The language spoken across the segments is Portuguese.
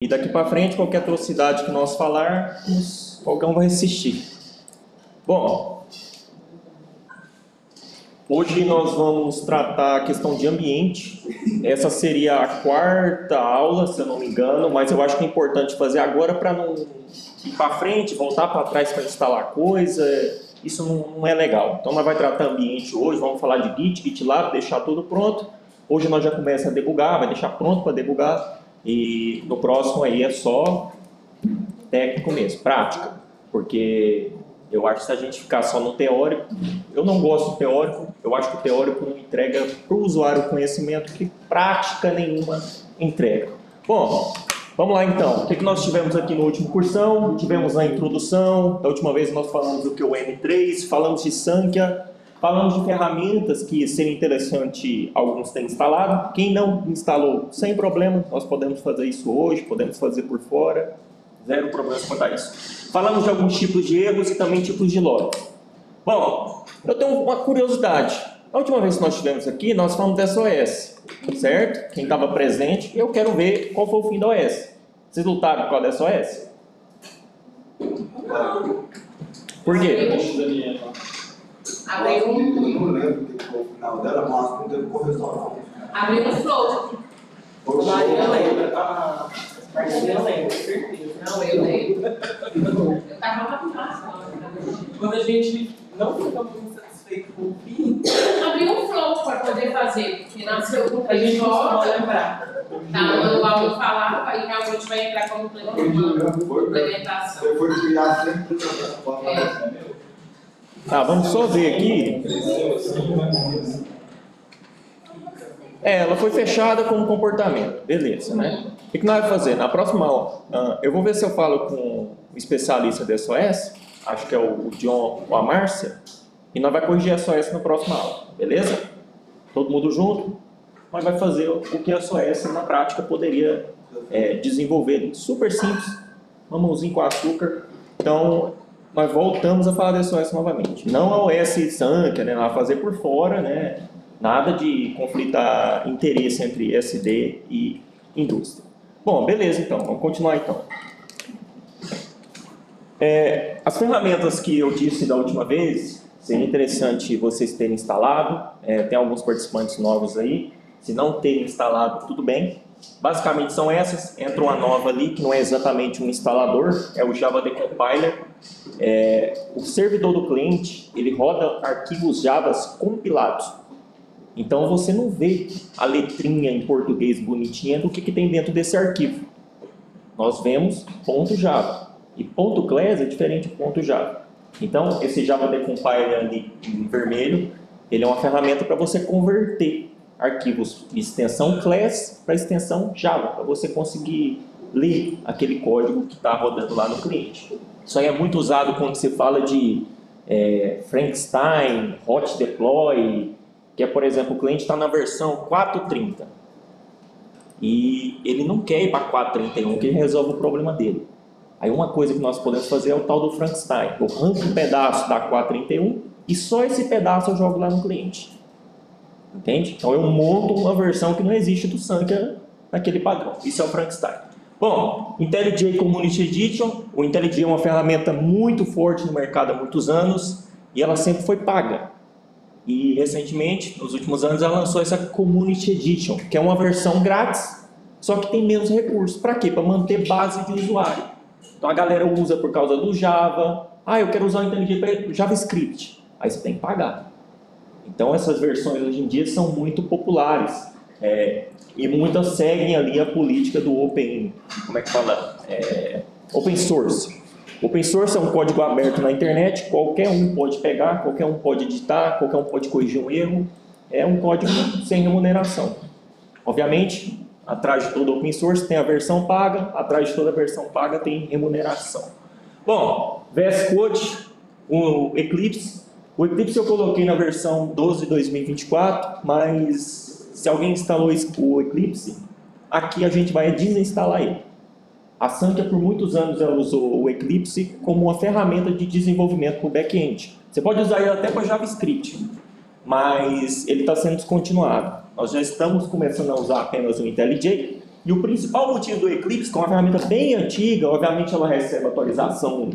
E daqui para frente, qualquer atrocidade que nós falarmos, qualquer um vai assistir. Bom, hoje nós vamos tratar a questão de ambiente. Essa seria a quarta aula, se eu não me engano, mas eu acho que é importante fazer agora para não ir para frente, voltar para trás para instalar coisa. Isso não é legal. Então nós vamos tratar ambiente hoje, vamos falar de Git, GitLab, deixar tudo pronto. Hoje nós já começamos a debugar, vai deixar pronto para debugar. E no próximo aí é só técnico mesmo, prática. Porque eu acho que se a gente ficar só no teórico, eu não gosto do teórico, eu acho que o teórico não entrega para o usuário o conhecimento que prática nenhuma entrega. Bom, vamos lá então. O que nós tivemos aqui no último cursão? Tivemos a introdução, da última vez nós falamos do que é o M3, falamos de Sankhya, falamos de ferramentas que seria interessante alguns terem instalado. Quem não instalou, sem problema, nós podemos fazer isso hoje, podemos fazer por fora, zero problema quanto a isso. Falamos de alguns tipos de erros e também tipos de logs. Bom, eu tenho uma curiosidade. A última vez que nós estivemos aqui, nós falamos da SOS, certo? Quem estava presente, eu quero ver qual foi o fim da OS. Vocês lutaram por causa da SOS? Por quê? Abriu Eu não lembro o que foi o final dela, mas não teve correção. abriu o flow. Maria lembra. Maria lembra, certeza. Não, eu lembro. Eu tava lá. Quando a gente não fica muito satisfeito com o fim, Abriu um flow para poder fazer, porque nasceu com a gente costuma PJ, lembrar. tá no manual não falava, e realmente vai entrar como implementação. Foi criado sempre dessa forma. Tá, vamos só ver aqui. Ela foi fechada com comportamento, beleza, né? O que nós vamos fazer? Na próxima aula, eu vou ver se eu falo com o especialista da SOS, acho que é o John ou a Márcia, e nós vamos corrigir a SOS na próxima aula, beleza? Todo mundo junto, nós vamos fazer o que a SOS na prática poderia desenvolver. Super simples, mamãozinho com açúcar. Então, nós voltamos a falar da SOS novamente. Não a OS Sankhya, né? Ela vai fazer por fora, né? Nada de conflitar interesse entre SD e indústria. Bom, beleza então, vamos continuar então. As ferramentas que eu disse da última vez, seria interessante vocês terem instalado. Tem alguns participantes novos aí. Se não terem instalado, tudo bem. Basicamente são essas. Entra uma nova ali, que não é exatamente um instalador, é o Java Decompiler. O servidor do cliente, ele roda arquivos Java compilados. Então você não vê a letrinha em português bonitinha do que tem dentro desse arquivo. Nós vemos .java. E .class é diferente de .java. Então esse Java Decompiler ali em vermelho, ele é uma ferramenta para você converter arquivos de extensão class para extensão Java, para você conseguir ler aquele código que está rodando lá no cliente. Isso aí é muito usado quando se fala de Frankenstein, Hot Deploy, que é, por exemplo, o cliente está na versão 4.30 e ele não quer ir para 4.31, que ele resolve o problema dele. Aí uma coisa que nós podemos fazer é o tal do Frankenstein. Eu arranco um pedaço da 4.31 e só esse pedaço eu jogo lá no cliente. Entende? Então eu monto uma versão que não existe do Sankhya naquele padrão. Isso é o Frankenstein. Bom, IntelliJ Community Edition. O IntelliJ é uma ferramenta muito forte no mercado há muitos anos e ela sempre foi paga. E recentemente, nos últimos anos, ela lançou essa Community Edition, que é uma versão grátis, só que tem menos recursos. Para quê? Para manter base de usuário. Então a galera usa por causa do Java. Eu quero usar o IntelliJ para JavaScript. Aí você tem que pagar. Então essas versões hoje em dia são muito populares e muitas seguem ali a política do Open Source. Open Source é um código aberto na internet, qualquer um pode pegar, qualquer um pode editar, qualquer um pode corrigir um erro. É um código sem remuneração. Obviamente, atrás de todo Open Source tem a versão paga, atrás de toda versão paga tem remuneração. Bom, VS Code, o Eclipse. O Eclipse eu coloquei na versão 12 de 2024, mas se alguém instalou o Eclipse, aqui a gente vai desinstalar ele. A Sankhya por muitos anos ela usou o Eclipse como uma ferramenta de desenvolvimento para o back-end. Você pode usar ele até para JavaScript, mas ele está sendo descontinuado. Nós já estamos começando a usar apenas o IntelliJ E o principal motivo do Eclipse, que é uma ferramenta bem antiga, obviamente ela recebe atualização,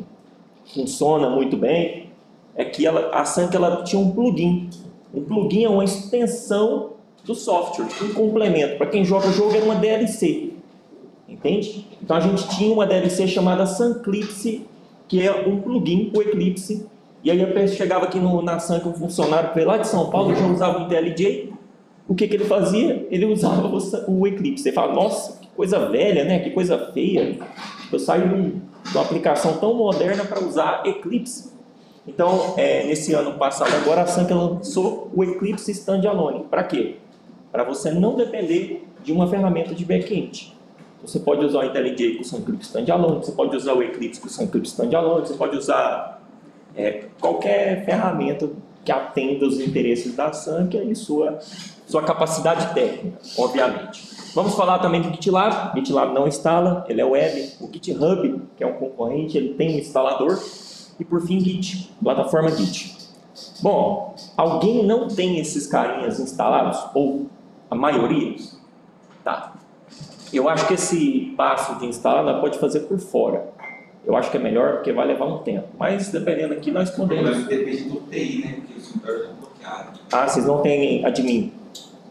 funciona muito bem, é que a Sunky ela tinha um plugin. Um plugin é uma extensão do software, um complemento. Para quem joga o jogo era uma DLC, entende? Então a gente tinha uma DLC chamada Sunclipse, que é um plugin para o Eclipse. E aí eu chegava aqui na Sunky, um funcionário que veio lá de São Paulo, já usava o IntelliJ. O que ele fazia? Ele usava o Eclipse. Você fala, nossa, que coisa velha, né? Que coisa feia. Eu saí de uma aplicação tão moderna para usar Eclipse. Então, nesse ano passado, agora a Sunky lançou o Eclipse Standalone. Para quê? Para você não depender de uma ferramenta de back-end. Você pode usar o IntelliJ com o Sunclipse Standalone, você pode usar o Eclipse com o Sunclipse Standalone, você pode usar qualquer ferramenta que atenda os interesses da Sunky e sua capacidade técnica, obviamente. Vamos falar também do GitLab. O GitLab não instala, ele é web. O GitHub, que é um concorrente, ele tem um instalador. E por fim, Git, plataforma Git. Bom, alguém não tem esses carinhas instalados? Ou a maioria? Tá. Eu acho que esse passo de instalar nós pode fazer por fora. Eu acho que é melhor porque vai levar um tempo. Mas dependendo aqui, nós podemos. Depende do TI, né? Porque o servidor está bloqueado. Ah, vocês não têm admin?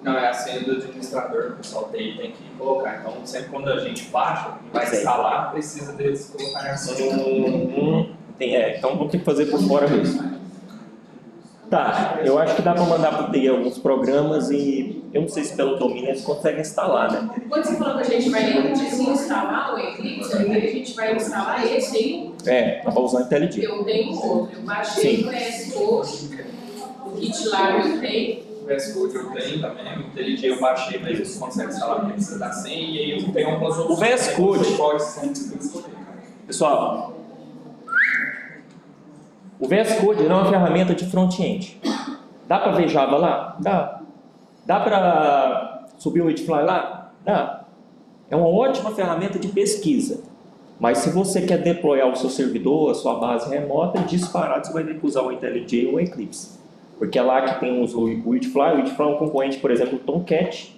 Não, é a senha do administrador que o pessoal tem que colocar. Então, sempre quando a gente baixa e vai instalar, precisa deles colocar a senha. Então vamos ter que fazer por fora mesmo. Tá, eu acho que dá para mandar para o TI alguns programas e eu não sei se pelo domínio eles conseguem instalar, né? Quando você falou que a gente vai desinstalar o Eclipse, a gente vai instalar esse aí? Dá para usar o IntelliJ. Eu tenho outro, eu baixei o VS Code, o GitLab eu tenho. O VS Code eu tenho também, o IntelliJ eu baixei, mas eles conseguem instalar porque precisa da senha e aí eu tenho algumas outras. O VS Code, pode pessoal, o VS Code é uma ferramenta de front-end. Dá para ver Java lá? Dá. Dá para subir o Hitfly lá? Dá. É uma ótima ferramenta de pesquisa. Mas se você quer deployar o seu servidor, a sua base remota, disparado você vai ter que usar o IntelliJ ou o Eclipse. Porque é lá que tem o Hitfly. O Hitfly é um concorrente, por exemplo, do Tomcat.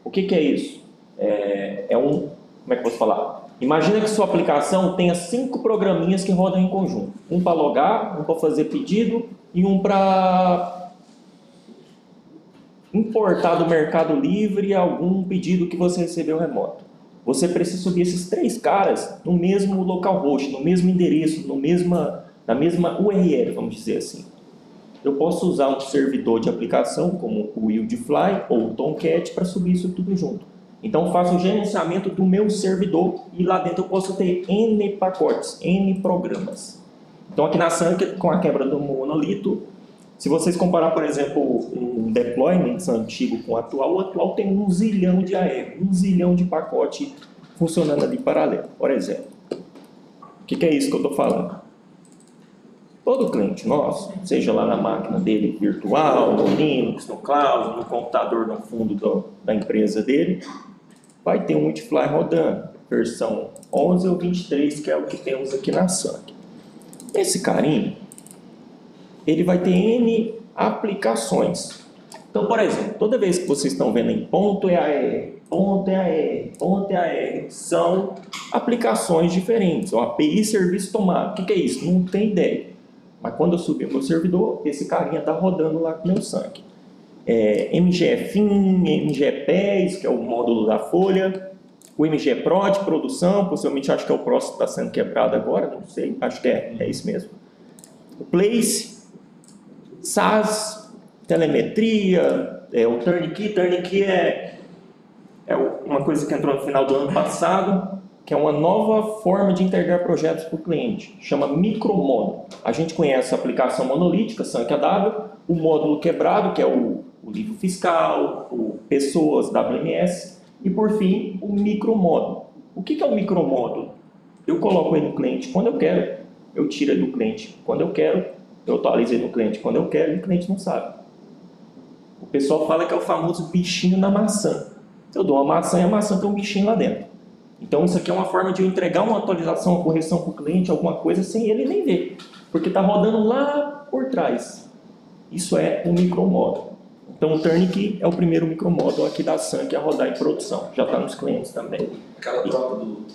O que é isso? Como é que eu posso falar? Imagina que sua aplicação tenha 5 programinhas que rodam em conjunto. Um para logar, um para fazer pedido e um para importar do Mercado Livre algum pedido que você recebeu remoto. Você precisa subir esses 3 caras no mesmo localhost, no mesmo endereço, na mesma URL, vamos dizer assim. Eu posso usar um servidor de aplicação como o Wildfly ou o Tomcat para subir isso tudo junto. Então, eu faço o gerenciamento do meu servidor e lá dentro eu posso ter N pacotes, N programas. Então, aqui na Sunky, com a quebra do monolito, se vocês comparar, por exemplo, um deployment antigo com o atual tem 1 zilhão de AR, 1 zilhão de pacote funcionando ali paralelo, por exemplo. O que é isso que eu estou falando? Todo cliente nosso, seja lá na máquina dele virtual, no Linux, no cloud, no computador no fundo da empresa dele, vai ter um Hitfly rodando, versão 11 ou 23, que é o que temos aqui na Sunky. Esse carinha, ele vai ter N aplicações. Então, por exemplo, toda vez que vocês estão vendo em .ear, são aplicações diferentes, ou API serviço tomado. O que é isso? Não tem ideia. Mas quando eu subir o meu servidor, esse carinha está rodando lá com o meu Sunky. MGFIN, MGPES, que é o módulo da folha, o MGPRO de produção, possivelmente acho que é o próximo que está sendo quebrado agora, não sei, acho que é isso mesmo. O Place, SAS, telemetria, o Turnkey é uma coisa que entrou no final do ano passado, que é uma nova forma de integrar projetos para o cliente, chama micromódulo. A gente conhece a aplicação monolítica, Sunky AW, o módulo quebrado, que é o livro fiscal, o pessoas, WMS, e por fim, o micromódulo. O que é o micromódulo? Eu coloco ele no cliente quando eu quero, eu tiro ele do cliente quando eu quero, eu atualizo ele no cliente quando eu quero e o cliente não sabe. O pessoal fala que é o famoso bichinho na maçã. Eu dou uma maçã e a maçã tem um bichinho lá dentro. Então isso aqui é uma forma de eu entregar uma atualização, uma correção para o cliente, alguma coisa sem ele nem ver, porque está rodando lá por trás. Isso é um micromódulo. Então o Turnkey é o primeiro micromódulo aqui da Sun a rodar em produção, já está nos clientes também. Aquela troca do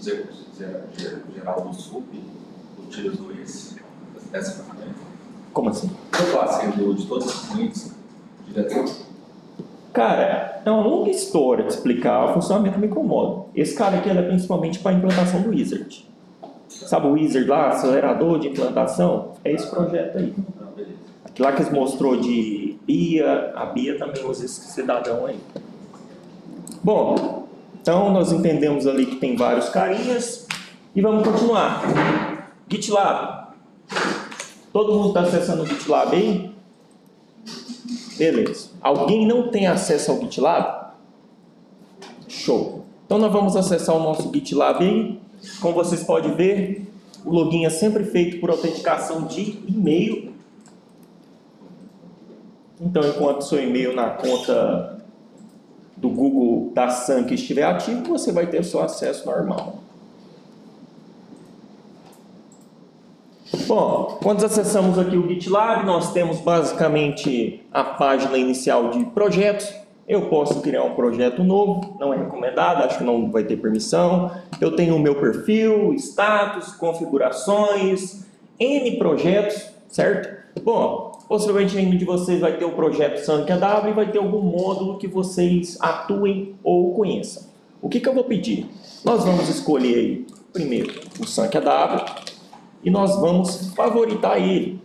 geral do SUP, utilizou essa ferramenta? Como assim? Eu passei de todos os clientes direto. Cara, é uma longa história de explicar o funcionamento do micromódulo. Esse cara aqui é principalmente para a implantação do Wizard. Sabe o Wizard lá, acelerador de implantação? É esse projeto aí. Aquilo lá que eles mostrou de BIA, a BIA também usa esse cidadão aí. Bom, então nós entendemos ali que tem vários carinhas e vamos continuar. GitLab. Todo mundo está acessando o GitLab aí? Beleza. Alguém não tem acesso ao GitLab? Show. Então nós vamos acessar o nosso GitLab aí. Como vocês podem ver, o login é sempre feito por autenticação de e-mail. Então, enquanto seu e-mail na conta do Google da Sun que estiver ativo, você vai ter o seu acesso normal. Bom, quando acessamos aqui o GitLab, nós temos basicamente a página inicial de projetos. Eu posso criar um projeto novo, não é recomendado, acho que não vai ter permissão. Eu tenho o meu perfil, status, configurações, N projetos, certo? Bom, possivelmente nenhum de vocês vai ter o projeto SunKW e vai ter algum módulo que vocês atuem ou conheçam. O que eu vou pedir? Nós vamos escolher aí, primeiro o SunKW e nós vamos favoritar ele.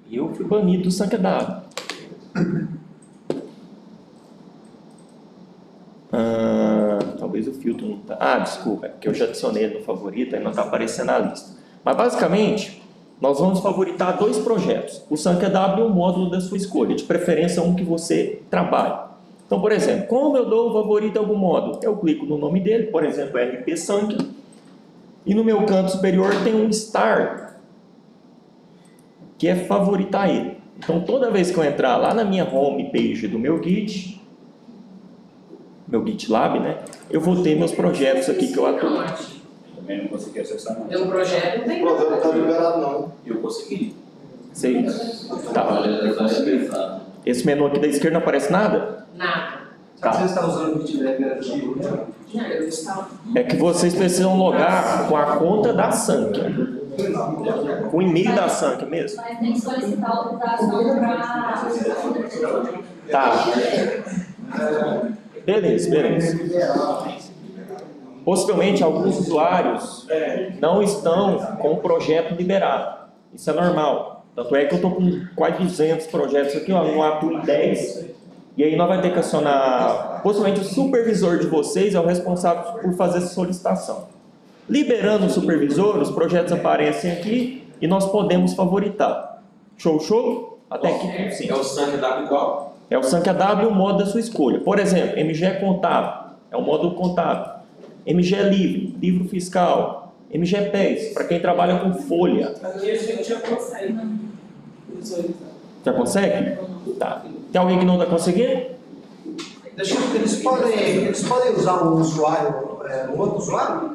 E eu fui banido do SunKW. Talvez o filtro não está... desculpa, é porque eu já adicionei ele no favorito, aí não está aparecendo na lista. Mas basicamente, nós vamos favoritar dois projetos. O SunKW é um módulo da sua escolha, de preferência um que você trabalhe. Então, por exemplo, como eu dou o favorito a algum módulo? Eu clico no nome dele, por exemplo, RP Sunk, e no meu canto superior tem um star, que é favoritar ele. Então, toda vez que eu entrar lá na minha home page do meu Git, meu GitLab, né? Eu vou ter meus projetos aqui que eu atuo. Também não consegui acessar não. Meu projeto não tem O projeto não está liberado, não. Eu consegui. Sei. Tá. Esse menu aqui da esquerda não aparece nada? nada. Tá. Você está usando o GitLab ativo? Não, eu estava. É que vocês precisam logar com a conta da Sunk. Com o e-mail da Sunk mesmo. Mas tem que solicitar autorização para... Tá. Beleza. Possivelmente alguns usuários não estão com o projeto liberado. Isso é normal. Tanto é que eu estou com quase 200 projetos aqui, ó, eu atuo em 10. E aí nós vamos ter que acionar, possivelmente o supervisor de vocês é o responsável por fazer essa solicitação. Liberando o supervisor, os projetos aparecem aqui e nós podemos favoritar. Show? Até aqui tudo sim. É o SunKW qual? É o SunKW, o modo da sua escolha. Por exemplo, MG contábil, é o módulo contábil. MG livre, livro fiscal. MG PES, para quem trabalha com folha. Aqui a gente já consegue visualizar. Já consegue? Tá. Tem alguém que não está conseguindo? Deixa eu ver, eles podem usar um usuário, um outro usuário?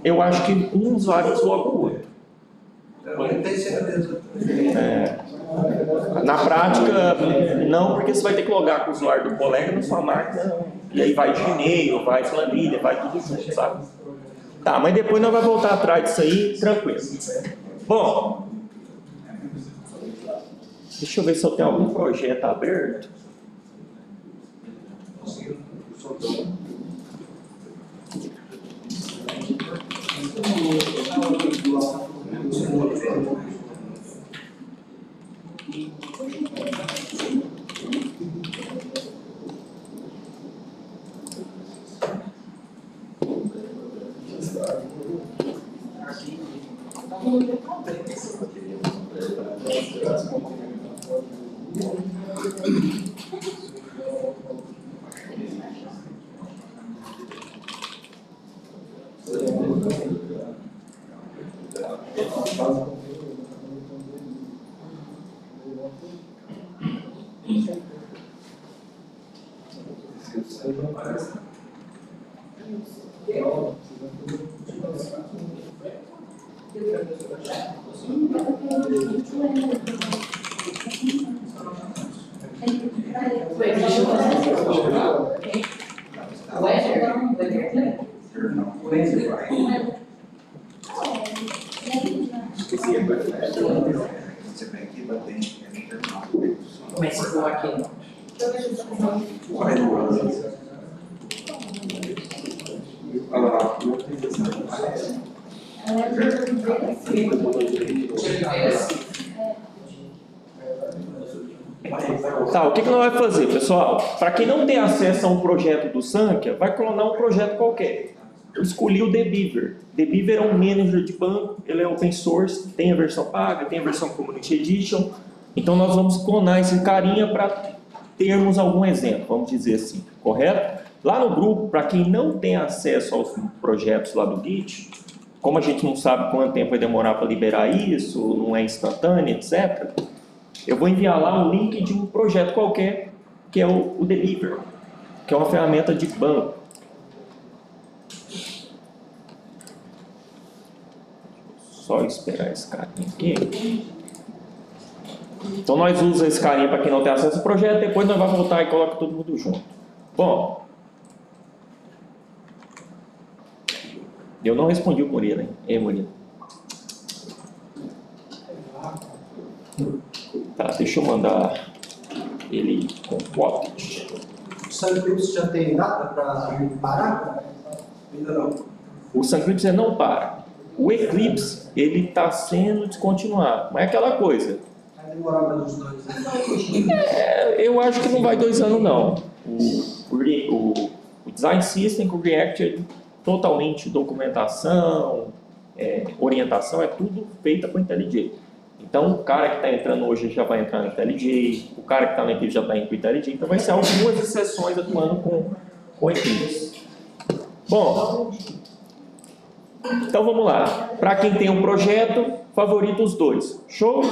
Eu acho que um usuário desloga o outro. Eu não tenho certeza. Na prática, não, porque você vai ter que logar com o usuário do colega na sua máquina, e aí vai Gmail, vai planilha, vai tudo junto, sabe? Tá, mas depois nós vamos voltar atrás disso aí, tranquilo. Bom, deixa eu ver se eu tenho algum projeto aberto. Você vem aqui, vai ter Mas se for aqui, Tá, o que nós vamos fazer, pessoal? Para quem não tem acesso a um projeto do Sankia, vai clonar um projeto qualquer. Eu escolhi o TheBeaver. TheBeaver é um manager de banco, ele é open source, tem a versão paga, tem a versão Community Edition. Então nós vamos clonar esse carinha para termos algum exemplo, vamos dizer assim, correto? Lá no grupo, para quem não tem acesso aos projetos lá do Git, como a gente não sabe quanto tempo vai demorar para liberar isso, não é instantâneo, etc., eu vou enviar lá um link de um projeto qualquer, que é o TheBeaver, que é uma ferramenta de banco. Só esperar esse carinha aqui. Então nós usamos esse carinha para quem não tem acesso ao projeto, depois nós vamos voltar e coloca todo mundo junto. Bom, eu não respondi o Murilo, hein? Ei, Murilo. Tá, deixa eu mandar ele com Pocket. O Sunclipse já tem data para parar? Ainda não. O Sunclipse não para. O Eclipse, ele está sendo descontinuado. Mas é aquela coisa. Vai demorar mais uns 2 anos. Eu acho que não vai 2 anos, não. O Design System com o React é totalmente documentação, orientação, é tudo feita com IntelliJ. Então, o cara que está entrando hoje já vai entrar no IntelliJ, o cara que está na equipe já está indo para o IntelliJ, então vai ser algumas exceções atuando com Eclipse. Bom, então vamos lá. Para quem tem um projeto, favorita os dois. Show?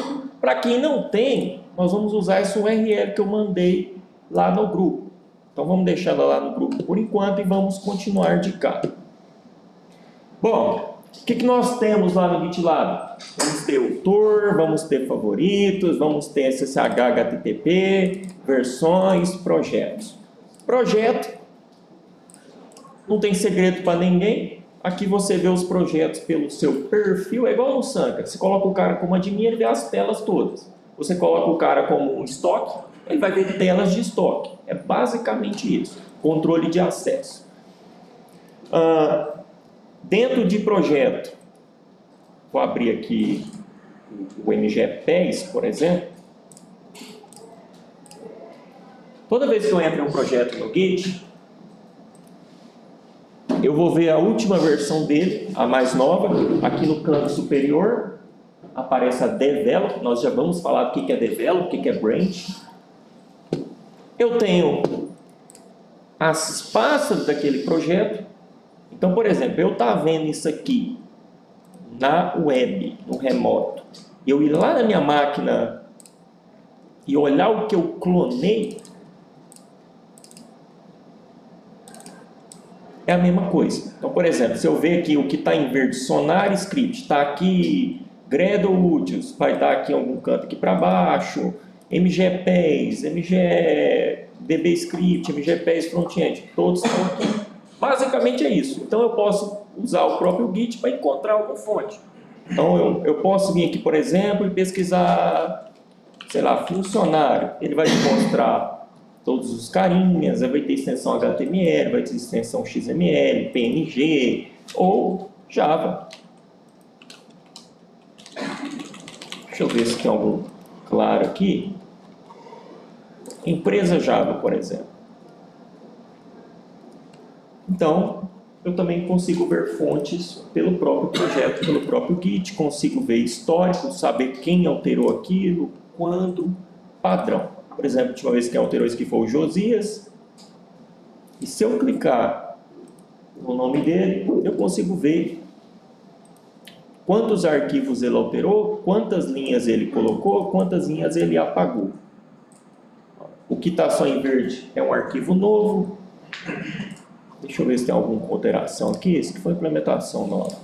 Para quem não tem, nós vamos usar essa URL que eu mandei lá no grupo. Então vamos deixar ela lá no grupo por enquanto e vamos continuar de cá. Bom, o que nós temos lá no GitLab? Vamos ter autor, vamos ter favoritos, vamos ter SSH HTTP, versões, projetos. Projeto, não tem segredo para ninguém. Aqui você vê os projetos pelo seu perfil, é igual no Sankia. Você coloca o cara como admin, ele vê as telas todas. Você coloca o cara como um estoque, ele vai ver telas de estoque. É basicamente isso, controle de acesso. Dentro de projeto, vou abrir aqui o MGPES, por exemplo. Toda vez que eu entro em um projeto no Git, eu vou ver a última versão dele, a mais nova. Aqui no canto superior aparece a Develop. Nós já vamos falar do que é Develop, o que é Branch. Eu tenho as pastas daquele projeto. Então, por exemplo, eu estou vendo isso aqui na web, no remoto. Eu ir lá na minha máquina e olhar o que eu clonei, é a mesma coisa. Então, por exemplo, se eu ver aqui o que está em verde, Sonar Script, está aqui Gradle Utils, vai estar aqui em algum canto aqui para baixo, MGPES, DB Script, MGPES Frontend, todos estão aqui. Basicamente é isso. Então eu posso usar o próprio Git para encontrar alguma fonte. Então eu posso vir aqui, por exemplo, e pesquisar, sei lá, funcionário. Ele vai me mostrar todos os carinhas, vai ter extensão HTML, vai ter extensão XML, PNG ou Java. Deixa eu ver se tem algum claro aqui. Empresa Java, por exemplo. Então, eu também consigo ver fontes pelo próprio projeto, pelo próprio Git, consigo ver histórico, saber quem alterou aquilo, quando, padrão. Por exemplo, a última vez que alterou isso aqui foi o Josias. E se eu clicar no nome dele, eu consigo ver quantos arquivos ele alterou, quantas linhas ele colocou, quantas linhas ele apagou. O que está só em verde é um arquivo novo. Deixa eu ver se tem alguma alteração aqui. Esse aqui foi a implementação nova.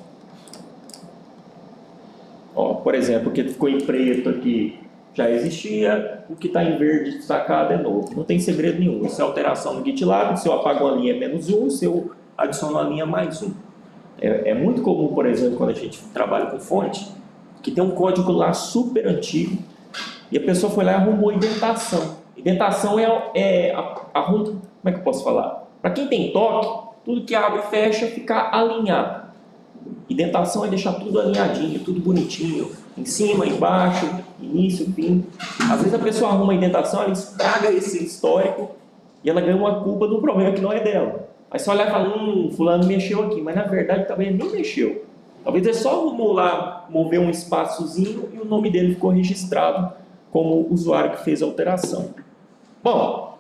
por exemplo, o que ficou em preto aqui já existia, o que está em verde destacado é novo. Não tem segredo nenhum. Isso é alteração no GitLab. Se eu apago uma linha é -1, se eu adiciono uma linha +1. É muito comum, por exemplo, quando a gente trabalha com fonte, que tem um código lá super antigo e a pessoa foi lá e arrumou indentação. Indentação arruma, como é que eu posso falar? Para quem tem toque, tudo que abre e fecha fica alinhado. Indentação é deixar tudo alinhadinho, tudo bonitinho, em cima, embaixo, início, fim. Às vezes a pessoa arruma a indentação, ela estraga esse histórico e ela ganha uma culpa de um problema que não é dela. Aí você olha e fala, fulano mexeu aqui, mas na verdade também nem mexeu. Talvez ele só arrumou lá, mover um espaçozinho e o nome dele ficou registrado como usuário que fez a alteração. Bom,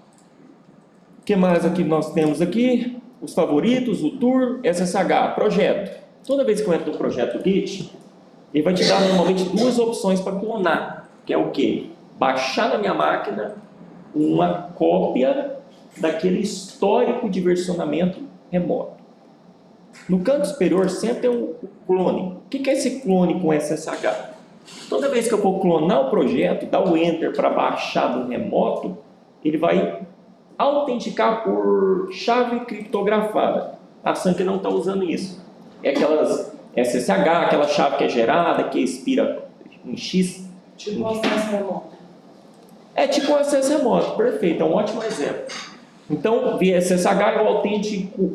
o que mais aqui nós temos aqui? Os favoritos, o tour, SSH, projeto. Toda vez que eu entro no projeto Git, ele vai te dar normalmente duas opções para clonar, que é o quê? Baixar na minha máquina uma cópia daquele histórico de versionamento remoto. No canto superior sempre tem um clone. O que é esse clone com SSH? Toda vez que eu for clonar o projeto, dar o Enter para baixar do remoto, ele vai autenticar por chave criptografada. A Sunky não está usando isso. É aquelas SSH, aquela chave que é gerada, que expira em X. Tipo um acesso remoto. É tipo um acesso remoto, perfeito, é um ótimo exemplo. Então, via SSH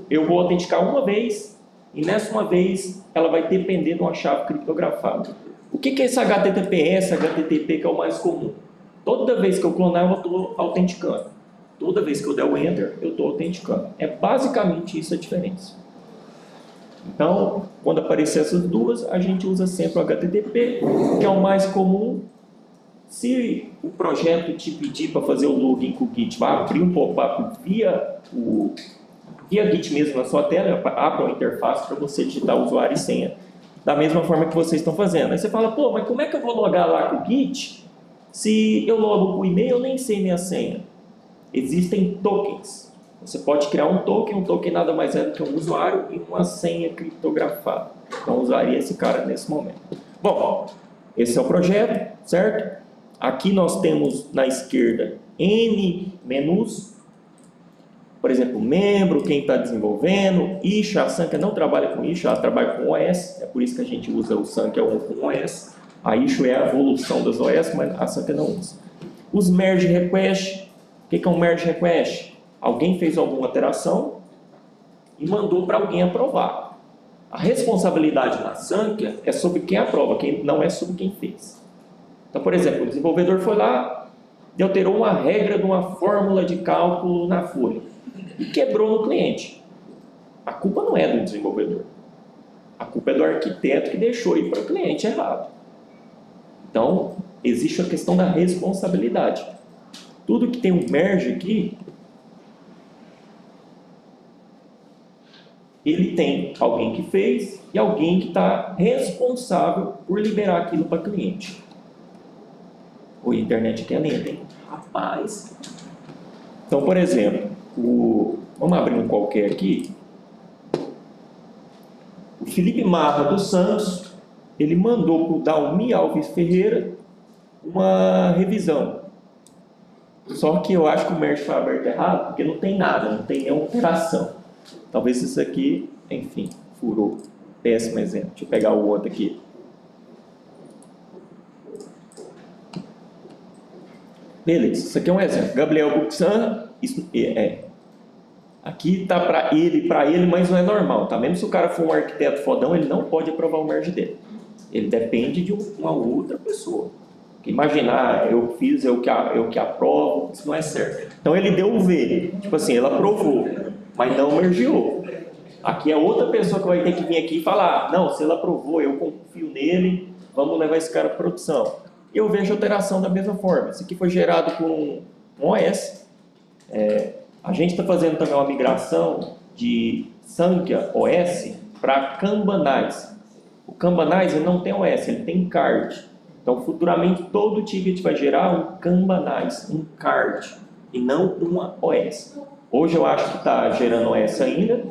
eu vou autenticar uma vez, e nessa uma vez ela vai depender de uma chave criptografada. O que é esse HTTPS, HTTP que é o mais comum? Toda vez que eu clonar, eu estou autenticando. Toda vez que eu der o Enter, eu estou autenticando. É basicamente isso a diferença. Então, quando aparecer essas duas, a gente usa sempre o HTTP, que é o mais comum. Se o projeto te pedir para fazer o login com o Git, vai abrir um pop-up via Git mesmo na sua tela, abre uma interface para você digitar usuário e senha, da mesma forma que vocês estão fazendo. Aí você fala, pô, mas como é que eu vou logar lá com o Git se eu logo com o e-mail eu nem sei minha senha? Existem tokens. Você pode criar um token nada mais é do que um usuário e uma senha criptografada. Então, eu usaria esse cara nesse momento. Bom, esse é o projeto, certo? Aqui nós temos na esquerda N menus. Por exemplo, membro, quem está desenvolvendo, issue, a Sunky não trabalha com issue, ela trabalha com OS, é por isso que a gente usa o Sunky com OS. A issue é a evolução das OS, mas a Sunky não usa. Os merge request, o que é um merge request? Alguém fez alguma alteração e mandou para alguém aprovar. A responsabilidade na Sunky é sobre quem aprova, não é sobre quem fez. Então, por exemplo, o desenvolvedor foi lá e alterou uma regra de uma fórmula de cálculo na folha e quebrou no cliente. A culpa não é do desenvolvedor. A culpa é do arquiteto que deixou ir para o cliente errado. Então, existe a questão da responsabilidade. Tudo que tem um merge aqui, ele tem alguém que fez e alguém que está responsável por liberar aquilo para o cliente. O internet aqui é lenta, hein? Rapaz. Então, por exemplo, vamos abrir um qualquer aqui. O Felipe Marra dos Santos, ele mandou para o Dalmi Alves Ferreira uma revisão. Só que eu acho que o merge foi aberto errado, porque não tem nada, não tem nenhuma operação. Talvez isso aqui, enfim, furou. Péssimo exemplo. Deixa eu pegar o outro aqui. Beleza, isso aqui é um exemplo. Gabriel Buxan, aqui está para ele, mas não é normal, tá? Mesmo se o cara for um arquiteto fodão, ele não pode aprovar o merge dele. Ele depende de uma outra pessoa. Imaginar, eu fiz, eu que aprovo, isso não é certo. Então ele deu o V, tipo assim, ele aprovou, mas não mergeou. Aqui é outra pessoa que vai ter que vir aqui e falar, não, se ele aprovou, eu confio nele, vamos levar esse cara para produção. E eu vejo a alteração da mesma forma. Isso aqui foi gerado por um OS. A gente está fazendo também uma migração de Sunky OS para Kanbanize. O Kanbanize não tem OS, ele tem card. Então, futuramente, todo ticket vai gerar um Kanbanize, um card, e não uma OS. Hoje eu acho que está gerando OS ainda,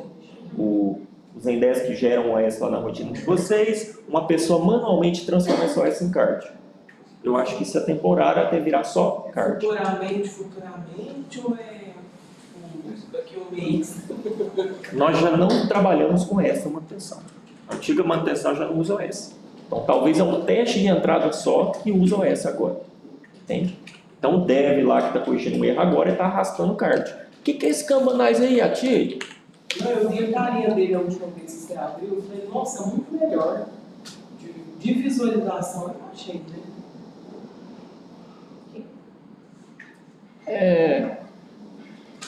o o Zendesk gera um OS lá na rotina de vocês, uma pessoa manualmente transforma esse OS em card. Eu acho que isso é temporário até virar só card. Futuramente, ou daqui a um mês? Nós já não trabalhamos com essa manutenção. A antiga manutenção já não usa OS. Então talvez é um teste de entrada só que usa OS agora. Entende? Então o dev lá que está corrigindo o erro agora está arrastando o card. O que é esse Kanbanize aí, Ati? Não, eu vi a carinha dele a última vez que você abriu, eu falei, nossa, muito melhor. De visualização, eu achei, né?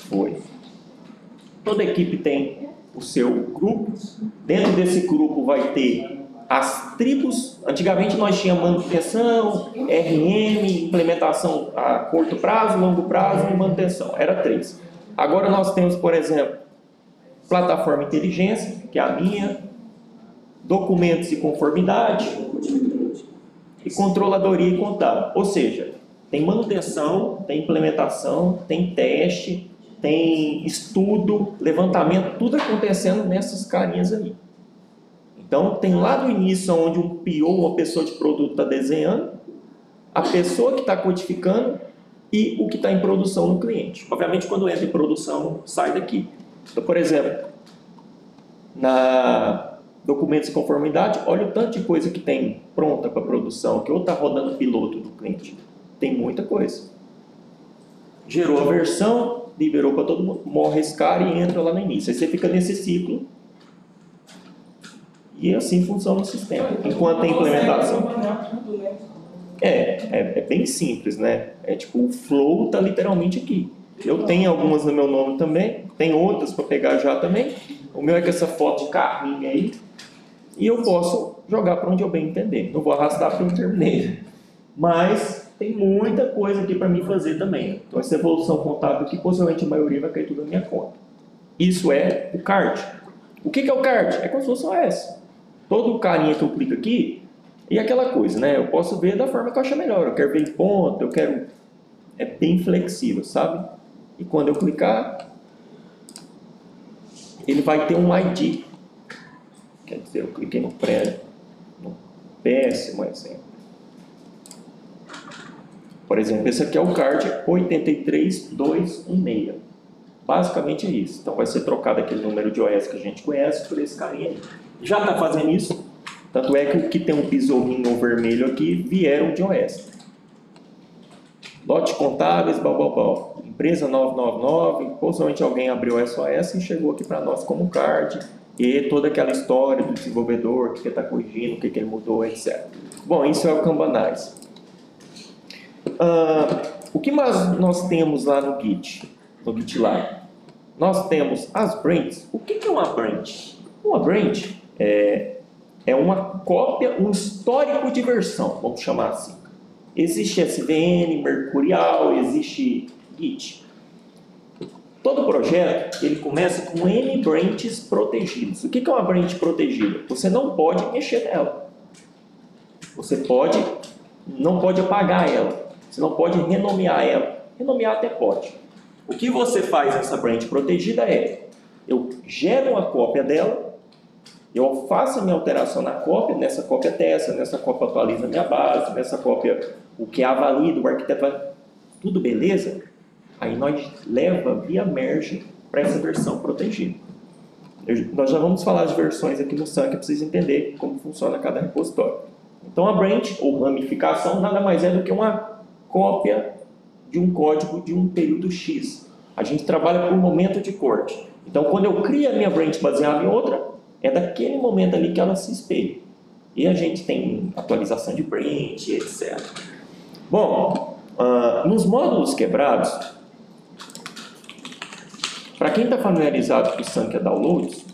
Foi. Toda equipe tem o seu grupo. Dentro desse grupo vai ter as tribos. Antigamente nós tínhamos manutenção, RM, implementação a curto prazo, longo prazo e manutenção. Era 3. Agora nós temos, por exemplo, plataforma inteligência, que é a minha, documentos e conformidade e controladoria e contábil. Ou seja, tem manutenção, tem implementação, tem teste, tem estudo, levantamento, tudo acontecendo nessas carinhas aí. Então, tem lá do início onde um PO, uma pessoa de produto está desenhando, a pessoa que está codificando e o que está em produção no cliente. Obviamente, quando entra em produção, sai daqui. Então, por exemplo, na documentos de conformidade, olha o tanto de coisa que tem pronta para produção, que ou está rodando piloto do cliente. Tem muita coisa. Gerou a versão, liberou para todo mundo, morre esse cara e entra lá no início. Aí você fica nesse ciclo e assim funciona o sistema. Enquanto tem implementação. É bem simples, né? É tipo, o flow está literalmente aqui. Eu tenho algumas no meu nome também, tem outras para pegar já também. O meu é com essa foto de carrinho aí. E eu posso jogar para onde eu bem entender. Não vou arrastar porque eu terminei. Mas tem muita coisa aqui para mim fazer também. Então essa evolução contábil aqui, possivelmente a maioria vai cair tudo na minha conta. Isso é o card. O que é o card? É como se fosse um OS. Todo carinha que eu clico aqui, e aquela coisa, né? Eu posso ver da forma que eu achar melhor. Eu quero ver em ponta, eu quero... É bem flexível, sabe? E quando eu clicar, ele vai ter um ID. Quer dizer, eu cliquei no péssimo exemplo. Por exemplo, esse aqui é o card 83216. Basicamente é isso. Então vai ser trocado aquele número de OS que a gente conhece por esse carinha aí. Já está fazendo isso. Tanto é que o que tem um besourrinho vermelho aqui vieram de OS. Lote contábeis, blá. Empresa 999, possivelmente alguém abriu SOS e chegou aqui para nós como card. E toda aquela história do desenvolvedor, o que ele está corrigindo, o que ele mudou, etc. Bom, isso é o Kanbanize. O que mais nós temos lá no Git, no GitLab? Nós temos as branches. O que é uma branch? Uma branch é uma cópia, um histórico de versão, vamos chamar assim. Existe SVN, Mercurial, existe Git. Todo projeto, ele começa com N branches protegidos. O que é uma branch protegida? Você não pode mexer nela. Você não pode apagar ela. Você não pode renomear ela. Renomear até pode. O que você faz nessa branch protegida é, eu gero uma cópia dela, eu faço a minha alteração na cópia, nessa cópia testa, nessa cópia atualiza a minha base, nessa cópia o que avalida, o arquiteto vai... Tudo beleza? Aí nós leva via merge para essa versão protegida. Nós já vamos falar de versões aqui no Sun, que precisa entender como funciona cada repositório. Então a branch, ou ramificação, nada mais é do que uma cópia de um código de um período X. A gente trabalha por momento de corte. Então quando eu crio a minha branch baseada em outra, é daquele momento ali que ela se espelha. E a gente tem atualização de branch, etc. Bom, nos módulos quebrados, para quem está familiarizado com o Sun, que é downloads,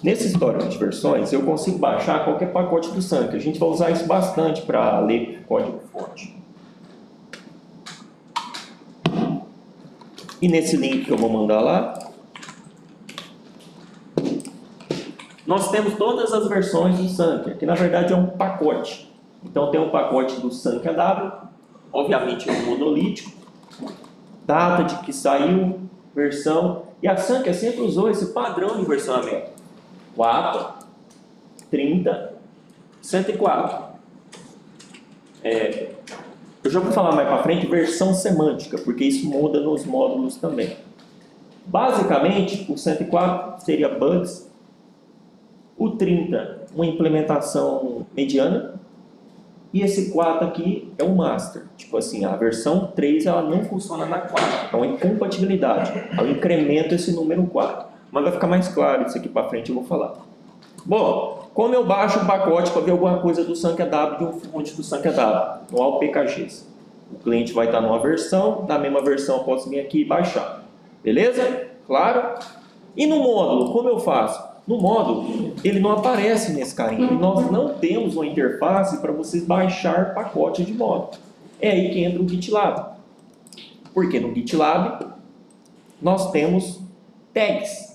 nesse histórico de versões, eu consigo baixar qualquer pacote do Sun, que a gente vai usar isso bastante para ler código-fonte. E nesse link que eu vou mandar lá, nós temos todas as versões do Sun, que na verdade é um pacote. Então tem um pacote do Sun KW, obviamente é um monolítico, data de que saiu, versão. E a Sankia sempre usou esse padrão de versionamento. 4, 30, 104. Eu já vou falar mais para frente versão semântica, porque isso muda nos módulos também. Basicamente, o 104 seria bugs, o 30 uma implementação mediana, e esse 4 aqui é o master. Tipo assim, a versão 3 ela não funciona na 4, é uma incompatibilidade. Eu incremento esse número 4. Mas vai ficar mais claro isso aqui para frente, eu vou falar. Bom, como eu baixo um pacote para ver alguma coisa do SankiaW, de um fonte do SankiaW, no AlpKGs? O cliente vai estar numa versão, na mesma versão eu posso vir aqui e baixar. Beleza? Claro? E no módulo, como eu faço? No módulo, ele não aparece nesse carinho. Nós não temos uma interface para vocês baixar pacote de módulo. É aí que entra o GitLab. Porque no GitLab, nós temos tags.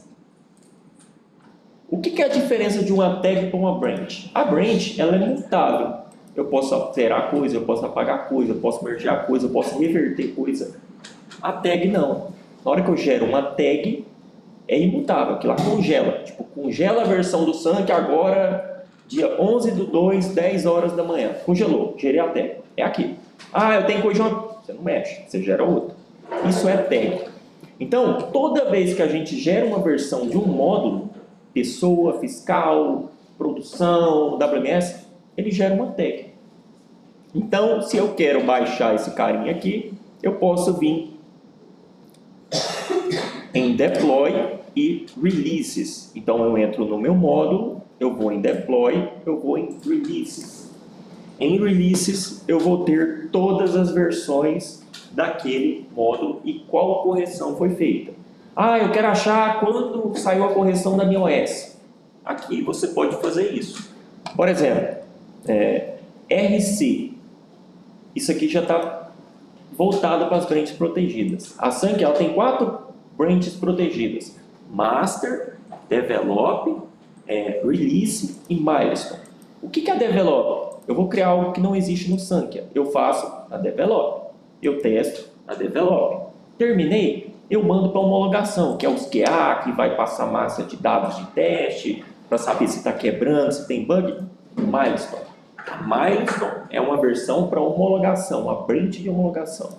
O que é a diferença de uma tag para uma branch? A branch, ela é mutável. Eu posso alterar coisa, eu posso apagar coisa, eu posso mergear coisa, eu posso reverter coisa. A tag não. Na hora que eu gero uma tag, é imutável, que lá congela. Tipo, congela a versão do Sankia agora, dia 11/2, 10 horas da manhã. Congelou, gerei a tag. É aqui. Ah, eu tenho coisa, você não mexe, você gera outra. Isso é tag. Então, toda vez que a gente gera uma versão de um módulo, pessoa, fiscal, produção, WMS, ele gera uma tag. Então, se eu quero baixar esse carinha aqui, eu posso vir em Deploy e Releases. Então, eu entro no meu módulo, eu vou em Deploy, eu vou em Releases. Em Releases, eu vou ter todas as versões daquele módulo e qual correção foi feita. Ah, eu quero achar quando saiu a correção da minha OS. Aqui você pode fazer isso. Por exemplo, RC. Isso aqui já está voltado para as branches protegidas. A Sankia ela tem 4 branches protegidas. Master, Develop, Release e Milestone. O que é a Develop? Eu vou criar algo que não existe no Sankia. Eu faço a Develop. Eu testo a Develop. Terminei, eu mando para homologação, que é os QA, que vai passar massa de dados de teste, para saber se está quebrando, se tem bug. Milestone. A Milestone é uma versão para homologação, uma branch de homologação.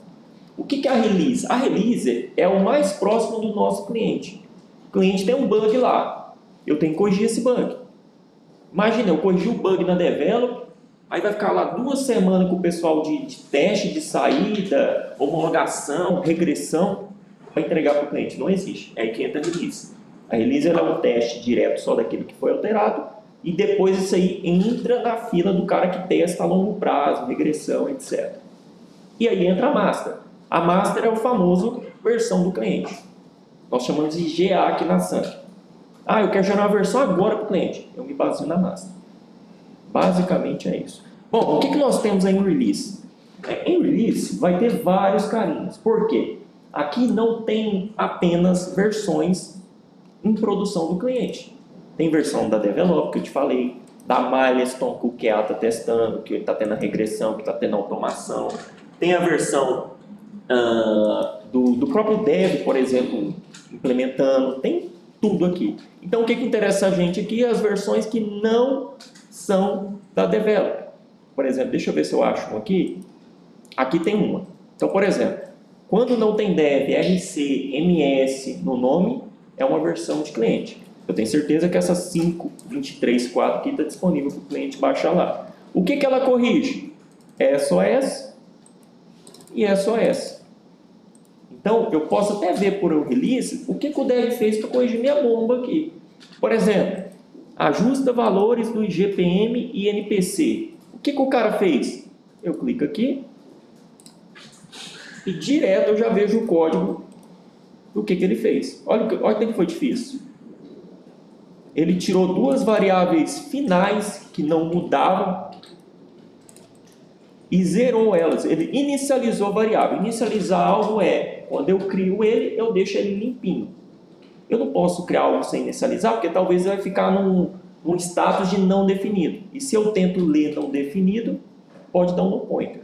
O que é a Release? A Release é o mais próximo do nosso cliente. O cliente tem um bug lá, eu tenho que corrigir esse bug. Imagina, eu corrigi o bug na Develop, aí vai ficar lá 2 semanas com o pessoal de teste, de saída, homologação, regressão, para entregar para o cliente. Não existe. É aí que entra a Release. A Release é um teste direto só daquilo que foi alterado, e depois isso aí entra na fila do cara que testa a longo prazo, regressão, etc. E aí entra a Master. A Master é o famoso versão do cliente. Nós chamamos de GA aqui na Sankia. Ah, eu quero gerar uma versão agora para o cliente. Eu me baseio na Master. Basicamente é isso. Bom, o que nós temos em Release? Em Release vai ter vários carinhos. Por quê? Aqui não tem apenas versões em produção do cliente. Tem versão da Develop, que eu te falei, da Milestone, que o QA está testando, que está tendo a regressão, que está tendo a automação. Tem a versão do próprio Dev, por exemplo, implementando. Tem tudo aqui. Então, o que interessa a gente aqui é as versões que não são da Develop. Por exemplo, deixa eu ver se eu acho uma aqui. Aqui tem uma. Então, por exemplo, quando não tem Dev, RC, MS no nome, é uma versão de cliente. Eu tenho certeza que essa 5.23.4 aqui está disponível para o cliente baixar lá. O que ela corrige? SOS e SOS. Então, eu posso até ver por um release o que o Dev fez para corrigir minha bomba aqui. Por exemplo, ajusta valores do IGPM e NPC. O que o cara fez? Eu clico aqui e direto eu já vejo o código do que ele fez. Olha o que foi difícil. Ele tirou 2 variáveis finais que não mudavam e zerou elas. Ele inicializou a variável. Inicializar algo quando eu crio ele, eu deixo ele limpinho. Eu não posso criar algo sem inicializar, porque talvez ele vai ficar num status de não definido. E se eu tento ler não definido, pode dar um no pointer.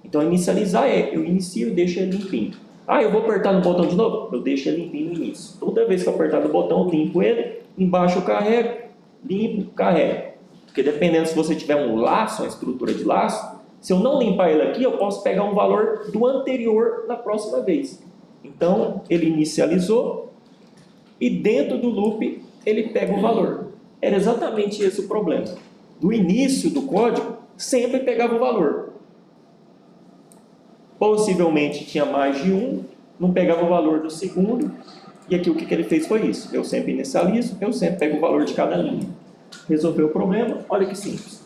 Então, inicializar eu inicio e deixo ele limpinho. Ah, eu vou apertar no botão de novo? Eu deixo ele limpinho no início. Toda vez que eu apertar no botão, eu limpo ele, embaixo eu carrego, limpo, carrego. Porque dependendo se você tiver um laço, uma estrutura de laço, se eu não limpar ele aqui, eu posso pegar um valor do anterior na próxima vez. Então, ele inicializou e dentro do loop ele pega o valor. Era exatamente esse o problema. No início do código, sempre pegava o valor. Possivelmente tinha mais de um, não pegava o valor do segundo, e aqui o que ele fez foi isso. Eu sempre inicializo, eu sempre pego o valor de cada linha. Resolveu o problema? Olha que simples.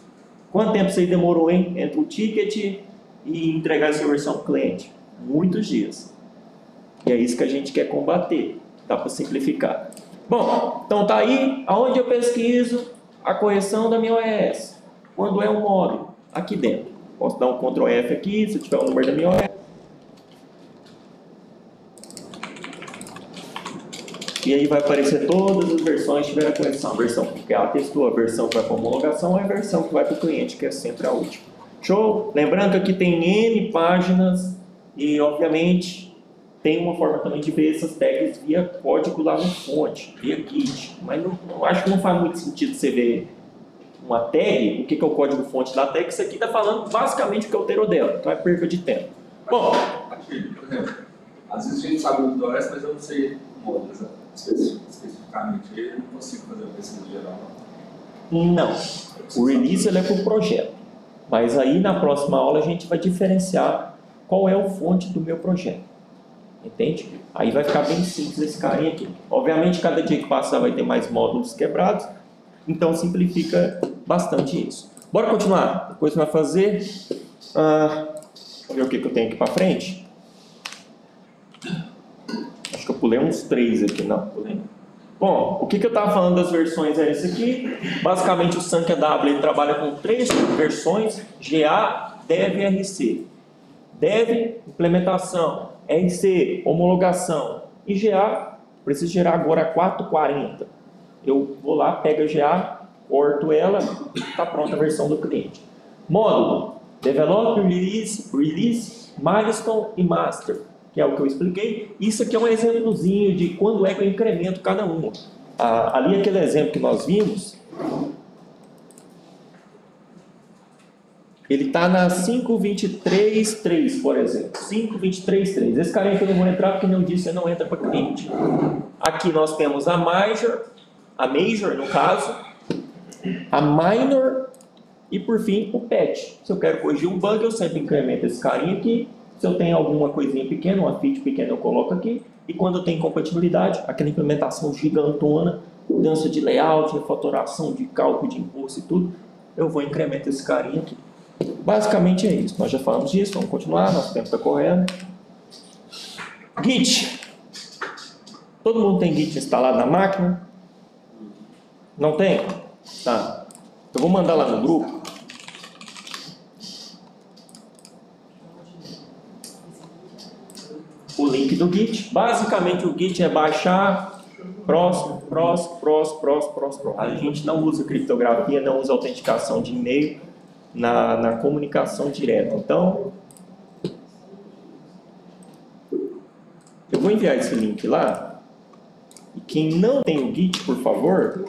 Quanto tempo você demorou, hein? Entre o ticket e entregar essa versão para o cliente? Muitos dias. E é isso que a gente quer combater. Dá para simplificar. Bom, então tá aí. Aonde eu pesquiso a correção da minha OS? Quando é um módulo? Aqui dentro. Posso dar um Ctrl F aqui, se tiver o número da minha OS. E aí vai aparecer todas as versões que tiver a correção. A versão que ela testou, a versão que vai para homologação, a versão que vai para o cliente, que é sempre a última. Show? Lembrando que aqui tem N páginas e, obviamente, tem uma forma também de ver essas tags via código lá no fonte, via Git. Mas não acho que não faz muito sentido você ver uma tag, o que é o código fonte da tag. Isso aqui está falando basicamente o que é o teor dela, então é perca de tempo. Bom, Aqui, por exemplo, às vezes a gente sabe o OS, mas eu não sei o módulo especificamente. Eu não consigo fazer a pesquisa geral. não. O release ele é para o projeto. Mas aí na próxima aula a gente vai diferenciar qual é o fonte do meu projeto. Entende? Aí vai ficar bem simples esse carinha aqui. Obviamente, cada dia que passar vai ter mais módulos quebrados, então simplifica bastante isso. Bora continuar. Depois vai fazer. Vamos ver o que eu tenho aqui para frente. Acho que eu pulei uns 3 aqui, não? Pulei. Bom, o que eu estava falando das versões é esse aqui. Basicamente, o SunKW ele trabalha com 3 versões: GA, Dev e RC. Dev, implementação. RC, homologação. E GA, preciso gerar agora 440. Eu vou lá, pego a GA, corto ela, está pronta a versão do cliente. Módulo, Develop, Release, Milestone e Master, que é o que eu expliquei. Isso aqui é um exemplozinho de quando é que eu incremento cada um. Ali aquele exemplo que nós vimos, ele está na 5.23.3, por exemplo. 5.23.3. Esse carinha aqui eu não vou entrar porque, como eu disse, não entra para cliente. Aqui nós temos a Major no caso, a Minor e, por fim, o Patch. Se eu quero corrigir um bug, eu sempre incremento esse carinha aqui. Se eu tenho alguma coisinha pequena, uma feature pequena, eu coloco aqui. E quando eu tenho compatibilidade, aquela implementação gigantona, mudança de layout, refatoração de cálculo de imposto e tudo, eu vou incrementar esse carinha aqui. Basicamente é isso. Nós já falamos disso, vamos continuar, nosso tempo está correndo. Git. Todo mundo tem Git instalado na máquina? Não tem? Tá. Eu vou mandar lá no grupo. O link do Git. Basicamente o Git é baixar, próximo. A gente não usa criptografia, não usa autenticação de e-mail na comunicação direta. Então, eu vou enviar esse link lá. E quem não tem o Git, por favor,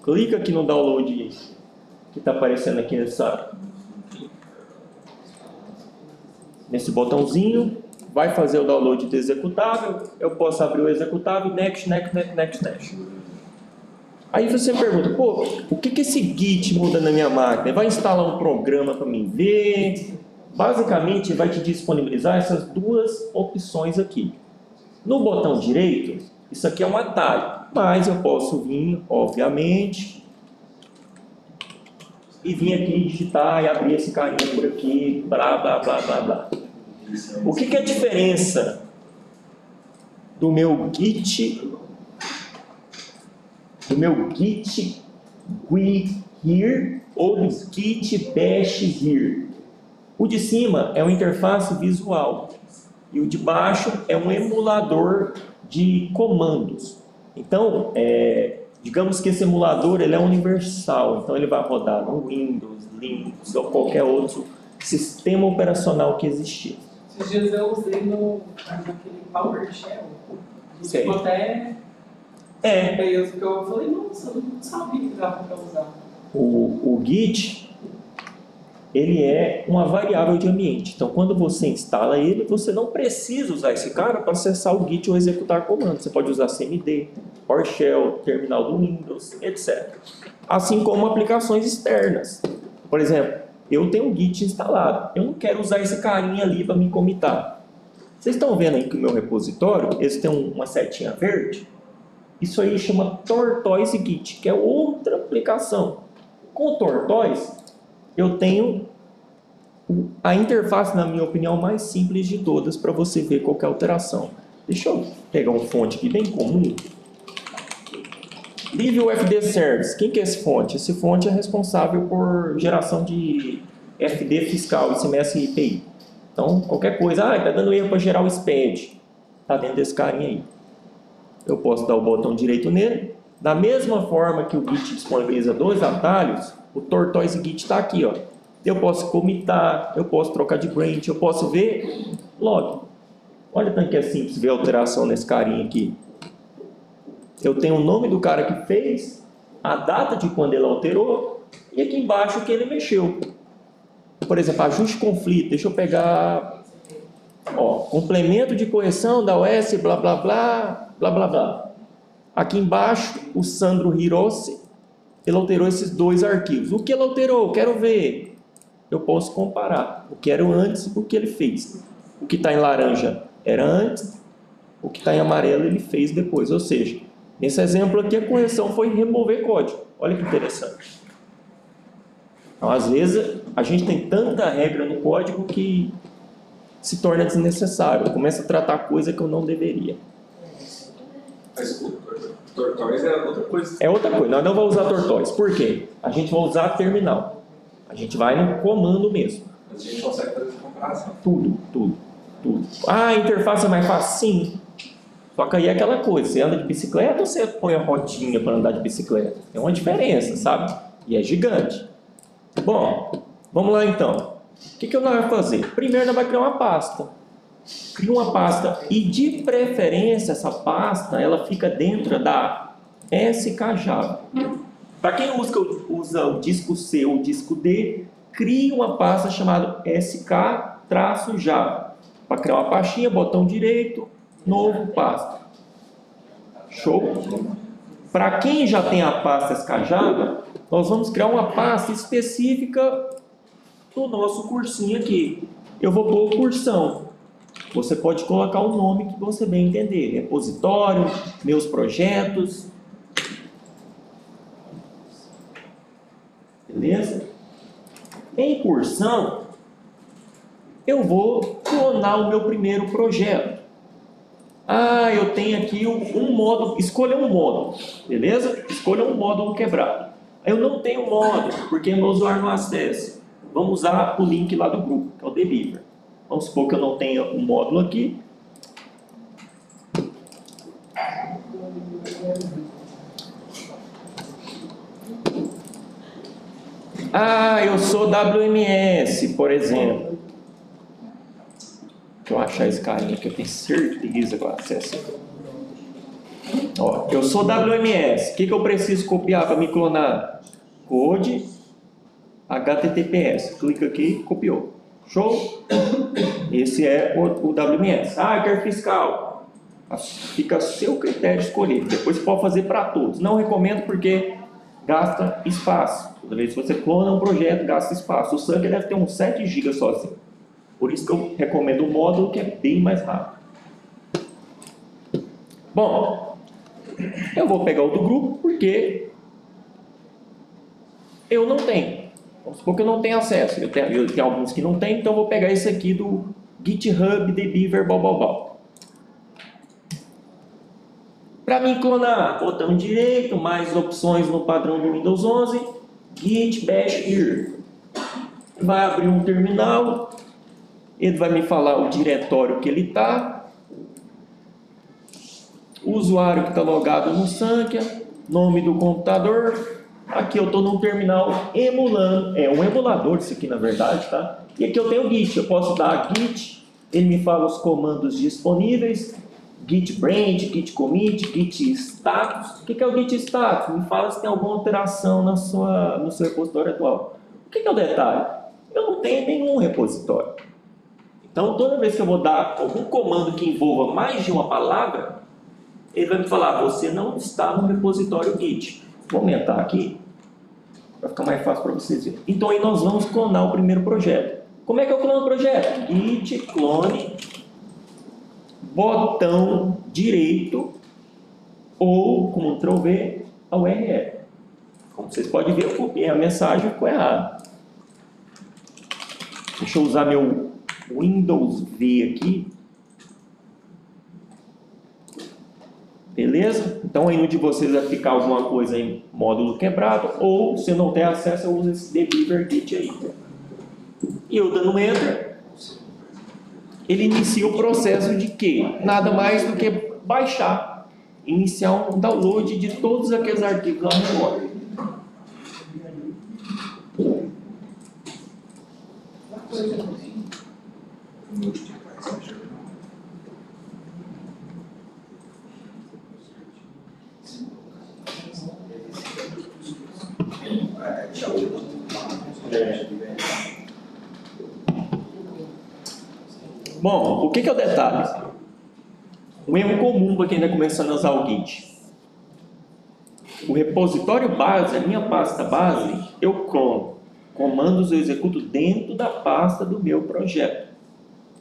clica aqui no download que está aparecendo aqui nesse botãozinho. Vai fazer o download do executável. Eu posso abrir o executável, next. Aí você pergunta, pô, o que esse Git muda na minha máquina? Vai instalar um programa para mim ver? Basicamente, vai te disponibilizar essas duas opções aqui. No botão direito, isso aqui é um atalho, mas eu posso vir, obviamente, e vir aqui digitar e abrir esse carinha por aqui, blá. O que é a diferença do meu Git GUI here ou do Git bash here? O de cima é uma interface visual e o de baixo é um emulador de comandos. Então, digamos que esse emulador ele é universal, então ele vai rodar no Windows, Linux ou qualquer outro sistema operacional que existir. Esses dias eu usei naquele PowerShell. Sei. Ficou até preso, porque eu falei, nossa, eu não sabia que dava para usar. O Git, ele é uma variável de ambiente. Então, quando você instala ele, você não precisa usar esse cara para acessar o Git ou executar comandos. Você pode usar CMD, PowerShell, terminal do Windows, etc. Assim como aplicações externas. Por exemplo, eu tenho o Git instalado. Eu não quero usar esse carinha ali para me commitar. Vocês estão vendo aí que o meu repositório, esse tem uma setinha verde? Isso aí chama Tortoise Git, que é outra aplicação. Com o Tortoise, eu tenho a interface, na minha opinião, mais simples de todas para você ver qualquer alteração. Deixa eu pegar um fonte aqui bem comum. Live UFD Service. Quem que é esse fonte? Esse fonte é responsável por geração de FD fiscal, ICMS e IPI. Então, qualquer coisa, está dando erro para gerar o SPED. Está dentro desse carinha aí. Eu posso dar o botão direito nele. Da mesma forma que o Git disponibiliza 2 atalhos, o Tortoise Git está aqui, ó. Eu posso commitar, eu posso trocar de branch, eu posso ver log. Olha tanto que é simples ver a alteração nesse carinha aqui. Eu tenho o nome do cara que fez, a data de quando ele alterou e aqui embaixo o que ele mexeu. Por exemplo, ajuste conflito. Deixa eu pegar, ó, complemento de correção da OS, blá blá blá, blá blá blá. Aqui embaixo, o Sandro Hirose, ele alterou esses 2 arquivos. O que ele alterou? Quero ver. Eu posso comparar o que era antes e o que ele fez. O que está em laranja era antes, o que está em amarelo ele fez depois. Ou seja, nesse exemplo aqui a correção foi remover código. Olha que interessante. Então, às vezes, a gente tem tanta regra no código que se torna desnecessário. Eu começo a tratar coisa que eu não deveria. Mas o Tortoise é outra coisa. É outra coisa. Nós não vamos usar Tortoise. Por quê? A gente vai usar terminal. A gente vai no comando mesmo. Mas a gente consegue fazer essa comparação. Tudo. Ah, a interface é mais fácil? Sim. Só que aí é aquela coisa. Você anda de bicicleta ou você põe a rodinha para andar de bicicleta? Tem uma diferença, sabe? E é gigante. Bom, vamos lá então. O que nós vamos fazer? Primeiro nós vamos criar uma pasta. Cria uma pasta e de preferência essa pasta ela fica dentro da SKJava. Para quem usa o disco C ou o disco D, crie uma pasta chamada SK-Java. Para criar uma pastinha, botão direito, novo, pasta. Show? Para quem já tem a pasta SKJava, nós vamos criar uma pasta específica do nosso cursinho aqui. Eu vou pôr o cursão. Você pode colocar o nome que você bem entender. Repositório, meus projetos. Beleza? Em cursão, eu vou clonar o meu primeiro projeto. Ah, eu tenho aqui um módulo. Escolha um módulo. Beleza? Escolha um módulo quebrado. Eu não tenho módulo, porque meu usuário não acessa. Vamos usar o link lá do grupo, que é o deliver. Vamos supor que eu não tenha um módulo aqui. Ah, eu sou WMS, por exemplo. Deixa eu achar esse carinha que eu tenho certeza que eu acesso. Ó, eu sou WMS. O que eu preciso copiar para me clonar? Code HTTPS. Clica aqui, copiou. Show? Esse é o WMS. Ah, eu quero fiscal. Fica a seu critério de escolher. Depois você pode fazer para todos. Não recomendo porque gasta espaço. Toda vez que você clona um projeto, gasta espaço. O Sunker deve ter uns 7 GB sozinho. Por isso que eu recomendo o módulo que é bem mais rápido. Bom, eu vou pegar o do grupo porque eu não tenho. Vamos supor que eu não tenho acesso. Eu tenho alguns que não tem, então eu vou pegar esse aqui do GitHub, Debeaver, blá. Para mim clonar, botão direito, mais opções no padrão do Windows 11, Git Bash here. Vai abrir um terminal, ele vai me falar o diretório que ele está, o usuário que está logado no Sunker, nome do computador. Aqui eu estou num terminal emulando, é um emulador isso aqui na verdade, tá? E aqui eu tenho o Git, eu posso dar Git ele me fala os comandos disponíveis, git branch, git commit, git status. O que é o git status? Me fala se tem alguma alteração no seu repositório atual. O que é o detalhe? Eu não tenho nenhum repositório. Então, toda vez que eu vou dar algum comando que envolva mais de uma palavra, ele vai me falar, você não está no repositório Git. Vou aumentar aqui, para ficar mais fácil para vocês verem. Então, aí nós vamos clonar o primeiro projeto. Como é que eu clono o projeto? Git clone, botão direito, ou, com Ctrl V, a URL. Como vocês podem ver, eu copiei a mensagem e ficou errado. Deixa eu usar meu Windows V aqui. Beleza? Então aí no de vocês vai ficar alguma coisa em módulo quebrado, ou se não tem acesso, eu uso esse deliver git aí. E eu dando Enter, ele inicia o processo de quê? Nada mais do que baixar, iniciar um download de todos aqueles arquivos lá na memória. Bom, o que é o detalhe? Um erro comum para quem está começando a usar o Git. O repositório base, a minha pasta base, eu clono. Comandos eu executo dentro da pasta do meu projeto.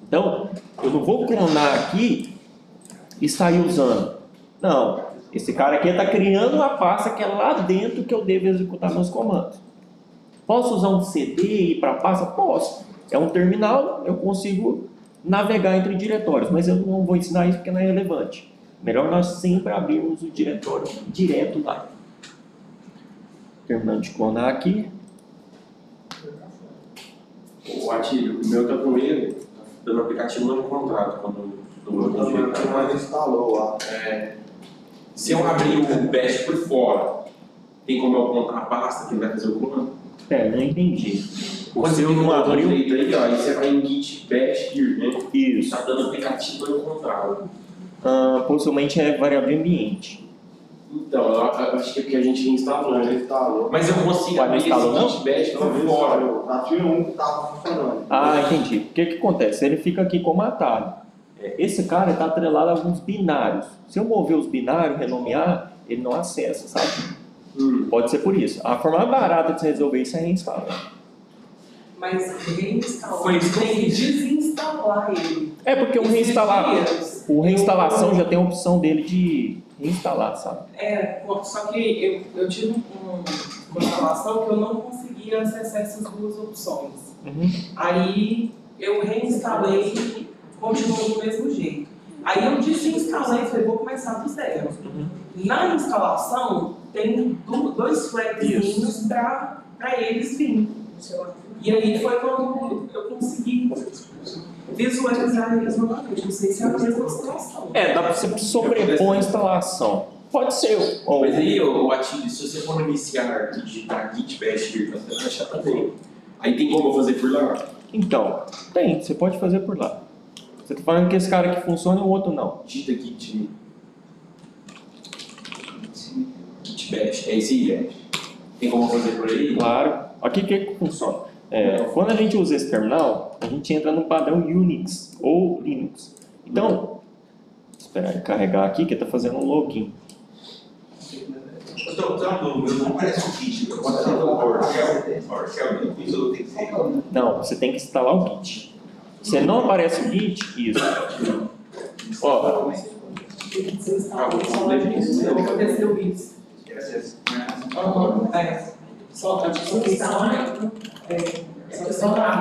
Então, eu não vou clonar aqui e sair usando. Não, esse cara aqui está criando uma pasta que é lá dentro que eu devo executar meus comandos. Posso usar um CD e ir para a pasta? Posso. É um terminal, eu consigo navegar entre diretórios, mas eu não vou ensinar isso porque não é relevante. Melhor nós sempre abrirmos o diretório direto lá. Terminando de clonar aqui. O Atílio, o meu tá com ele, pelo aplicativo não contrato quando Eu também não instalou lá. se eu abrir o bash por fora, tem como eu apontar a pasta que vai fazer o comando? Não entendi. Você não abriu? Aí, ó, aí você vai em git bash here, né? Isso. Tá dando aplicativo eu encontrá-lo. Possivelmente é variável de ambiente. Então, eu acho que é porque a gente instalou, né? Instalou. Mas eu consigo abrir esse git bash por fora. Já tinha um que estava funcionando. Entendi. O que acontece? Ele fica aqui como atalho. Esse cara está atrelado a alguns binários. Se eu mover os binários, renomear, ele não acessa, sabe? Pode ser por isso. A forma mais barata de você resolver isso é reinstalar. Mas reinstalar, Foi isso que eu tem que fiz. desinstalar ele. É porque o reinstalação já tem a opção dele de reinstalar, sabe? Só que eu tive uma instalação que eu não conseguia acessar essas duas opções. Aí eu reinstalei e continuou do mesmo jeito. Aí eu desinstalei e falei, vou começar do zero. Na instalação tem dois flagzinhos para eles virem. E aí foi quando eu consegui visualizar eles novamente. Não sei se é a mesma situação. Dá para você sobrepor a instalação. Pode ser. Mas aí, o Atílio, se você for iniciar e digitar git bash here, você vai achar também. Aí tem como eu fazer por lá? Então, você pode fazer por lá. Você está falando que esse cara aqui funciona e o outro não. Digita git bash, é esse aí, bash. Tem como fazer por aí? Claro. Aqui o que funciona? Quando a gente usa esse terminal, a gente entra no padrão Unix ou Linux. Então, esperar ele carregar aqui, que está fazendo um login. Não parece um Git. Eu posso fazer um PowerShell, isso tem que ser. Não, você tem que instalar o Git. Se não aparece o Git, isso. Ó, Aconteceu isso. Só que só na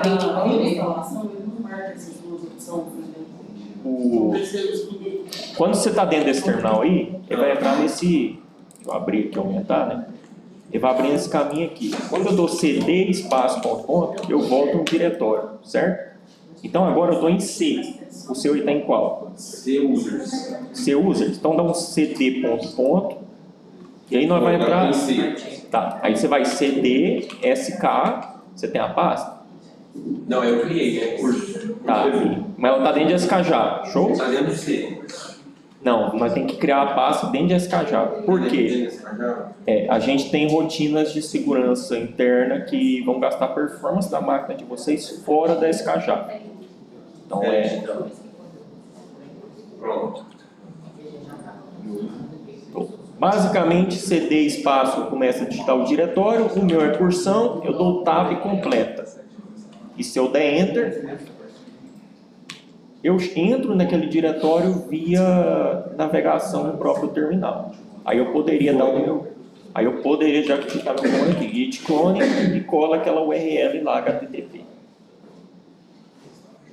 instalação ele não marca essas duas opções. quando você está dentro desse terminal aí, ele vai entrar nesse. Deixa eu abrir aqui, aumentar, né? Ele vai abrir esse caminho aqui. Quando eu dou cd espaço ponto, eu volto no diretório, certo? Então agora eu estou em C. O seu está em qual? C users. C users. Então dá um cd ponto. E aí nós vamos entrar. Tá. Aí você vai cd sk. Você tem a pasta? Não, eu criei, né? Tá, mas ela está dentro de SKJava, show? Está dentro de C. Não, nós temos que criar a pasta dentro de SKJava. Por quê? A gente tem rotinas de segurança interna que vão gastar a performance da máquina de vocês fora da SKJava. Então Pronto. basicamente, CD espaço começa a digitar o diretório, o meu é porção, eu dou tab completa. E se eu der Enter, eu entro naquele diretório via navegação no próprio terminal. Aí eu poderia dar o meu... Aí eu poderia já digitar meu comando aqui, git clone, e cola aquela URL lá, HTTP.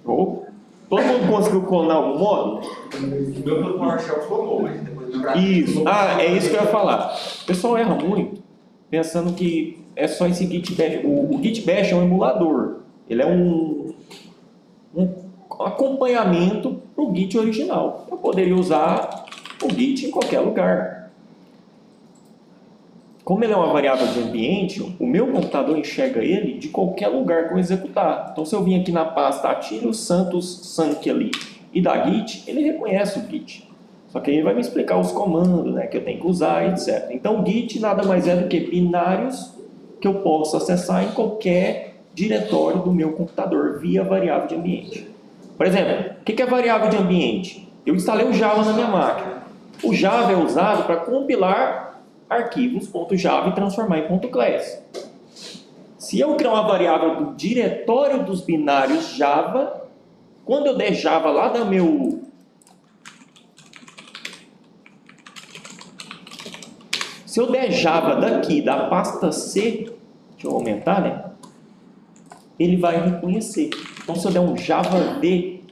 Show? Todo mundo conseguiu clonar algum módulo? O meu pelo PowerShell clonou, mas depois do Isso. É isso que eu ia falar. O pessoal erra muito, pensando que é só esse Git Bash. O Git Bash é um emulador. Ele é um acompanhamento para o Git original. Eu poderia usar o Git em qualquer lugar. Como ele é uma variável de ambiente, o meu computador enxerga ele de qualquer lugar que eu executar. Então, se eu vim aqui na pasta Atílio Santos Sank ali e da Git, ele reconhece o Git. Só que ele vai me explicar os comandos, né, que eu tenho que usar, etc. Então, o Git nada mais é do que binários que eu posso acessar em qualquer diretório do meu computador via variável de ambiente. Por exemplo, o que é variável de ambiente? Eu instalei o Java na minha máquina. O Java é usado para compilar arquivos .java e transformar em .class. Se eu criar uma variável do diretório dos binários Java, quando eu der Java lá da meu... Se eu der Java daqui, da pasta C, deixa eu aumentar, né? Ele vai reconhecer. Então, se eu der um Java V,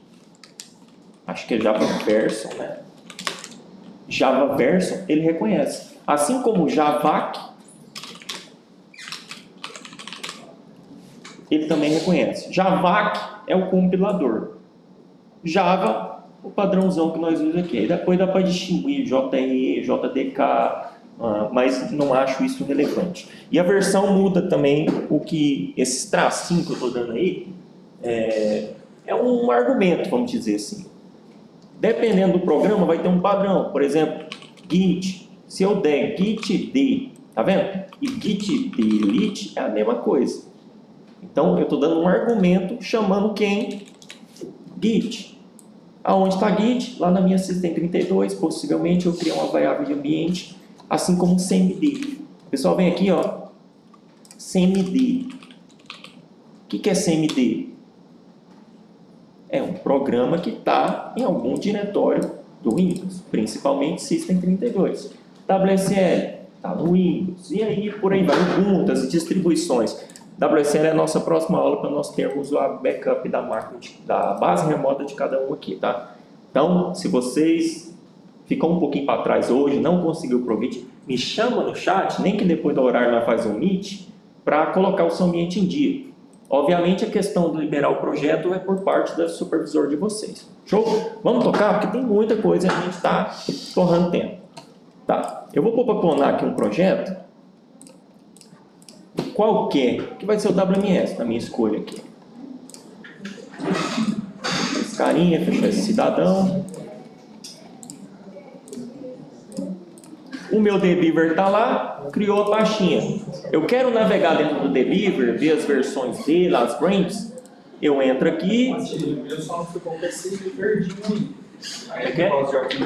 acho que é Java Version, né? Java Version, ele reconhece. Assim como o Javac, ele também reconhece. Javac é o compilador. Java, o padrãozão que nós usamos aqui. Aí depois dá para distinguir JRE, JDK, mas não acho isso relevante. E a versão muda também o que esses tracinhos que eu estou dando aí é um argumento, vamos dizer assim. Dependendo do programa, vai ter um padrão. Por exemplo, Git. Se eu der git d, tá vendo? E git delete é a mesma coisa. Então, eu estou dando um argumento chamando quem? Git. Aonde está Git? Lá na minha System32, possivelmente eu criei uma variável de ambiente, assim como cmd. O pessoal vem aqui, ó, cmd. O que é cmd? É um programa que está em algum diretório do Windows, principalmente System32. WSL está no Windows, e aí por aí vai, Ubuntu, as distribuições. WSL é a nossa próxima aula para nós termos o backup da máquina, da base remota de cada um aqui, tá? Então, se vocês ficam um pouquinho para trás hoje, não conseguiu o ProGit, me chama no chat, nem que depois do horário nós faz um meet, para colocar o seu ambiente em dia. Obviamente, a questão de liberar o projeto é por parte do supervisor de vocês. Show? Vamos tocar? Porque tem muita coisa e a gente está torrando tempo. Tá, eu vou pôr para clonar aqui um projeto qualquer, que vai ser o WMS, na minha escolha aqui. Esse carinha, fechar esse cidadão. O meu dbeaver está lá, criou a pastinha. Eu quero navegar dentro do dbeaver, ver as versões dele, as branches. Eu entro aqui. Eu só não fui com o PC verdinho aí.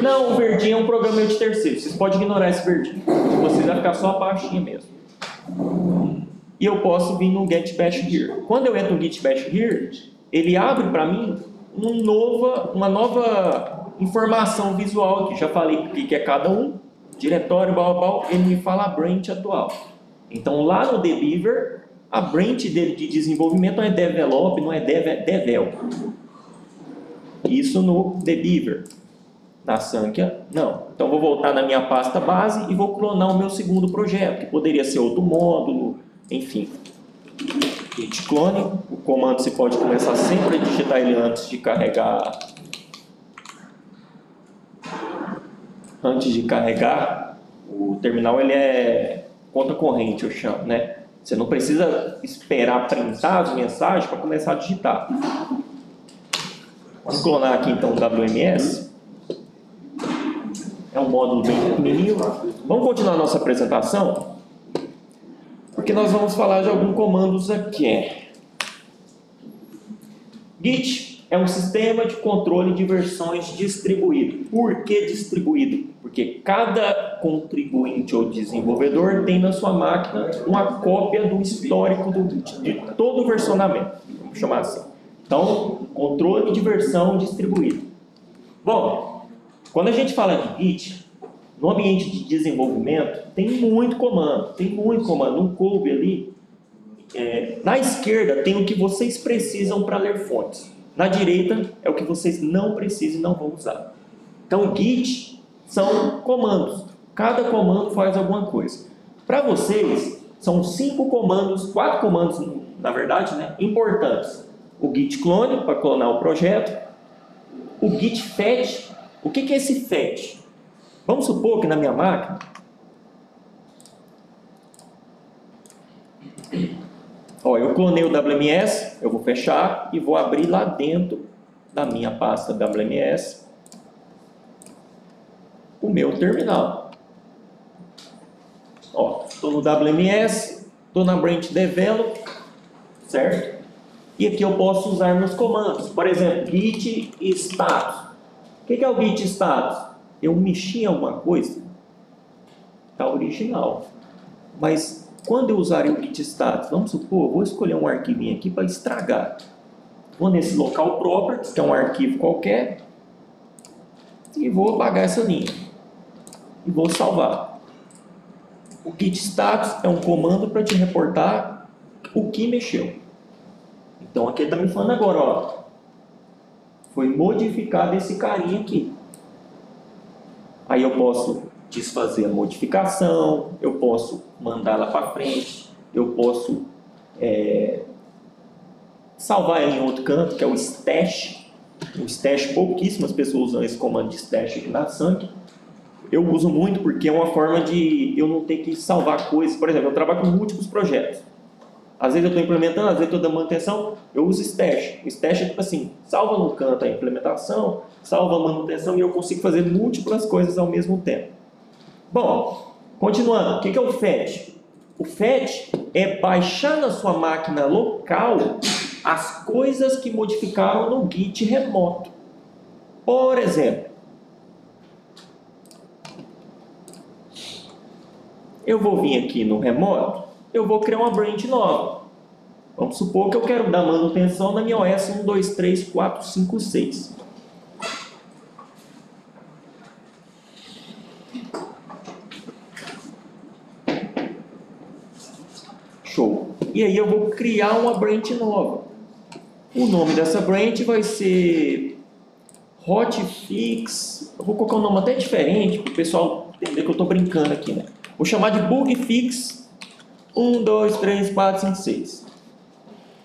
Não, o verdinho é um programa de terceiro. Vocês podem ignorar esse verdinho. Vocês vai ficar só a pastinha mesmo. E eu posso vir no Get Bash Here. Quando eu entro no Get Bash Here, ele abre para mim uma nova informação visual aqui. Já falei o que é cada um, diretório, blá. Ele me fala a branch atual. Então lá no dbeaver, a branch dele de desenvolvimento não é develop, não é devel. Isso no dbeaver. Na Sankhya, não. Então, vou voltar na minha pasta base e vou clonar o meu segundo projeto, que poderia ser outro módulo, enfim. Git clone, o comando você pode começar sempre a digitar ele antes de carregar. Antes de carregar, o terminal ele é conta corrente, eu chamo, né? Você não precisa esperar printar as mensagens para começar a digitar. Vamos clonar aqui então o WMS. É um módulo bem pequenininho. Vamos continuar a nossa apresentação? Porque nós vamos falar de alguns comandos aqui. Git é um sistema de controle de versões distribuído. Por que distribuído? Porque cada contribuinte ou desenvolvedor tem na sua máquina uma cópia do histórico de todo o versionamento. Vamos chamar assim. Então, controle de versão distribuído. Bom, quando a gente fala de Git, no ambiente de desenvolvimento, tem muito comando. Não coube ali. Na esquerda tem o que vocês precisam para ler fontes. Na direita é o que vocês não precisam e não vão usar. Então, Git são comandos. Cada comando faz alguma coisa. Para vocês, são 4 comandos, na verdade, né, importantes. O git clone, para clonar o projeto. O git fetch. O que é esse fetch? Vamos supor que na minha máquina... eu clonei o WMS, eu vou fechar e vou abrir lá dentro da minha pasta WMS o meu terminal. Estou no WMS, estou na branch develop, certo? E aqui eu posso usar meus comandos. Por exemplo, git status. O que é o git status? Eu mexi em alguma coisa, está original. Mas quando eu usarei o git status, vamos supor, vou escolher um arquivinho aqui para estragar. Vou nesse local properties, que é um arquivo qualquer, e vou apagar essa linha. E vou salvar. O git status é um comando para te reportar o que mexeu. Então aqui ele está me falando agora, foi modificado esse carinha aqui. Aí eu posso desfazer a modificação, eu posso mandar ela para frente, eu posso salvar ela em outro canto, que é o stash. O stash, pouquíssimas pessoas usam esse comando de stash aqui na Sank. Eu uso muito porque é uma forma de eu não ter que salvar coisas. Por exemplo, eu trabalho com múltiplos projetos. Às vezes eu estou implementando, às vezes eu estou dando manutenção, eu uso stash. O stash é tipo assim, salva no canto a implementação, salva a manutenção e eu consigo fazer múltiplas coisas ao mesmo tempo. Bom, continuando, o que é o fetch? O fetch é baixar na sua máquina local as coisas que modificaram no Git remoto. Por exemplo, eu vou vir aqui no remoto, eu vou criar uma branch nova. Vamos supor que eu quero dar manutenção na minha OS 1, 2, 3, 4, 5, 6. Show. E aí eu vou criar uma branch nova. O nome dessa branch vai ser hotfix. Eu vou colocar um nome até diferente para o pessoal entender que eu estou brincando aqui, né? Vou chamar de bugfix 1, 2, 3, 4, 5, 6.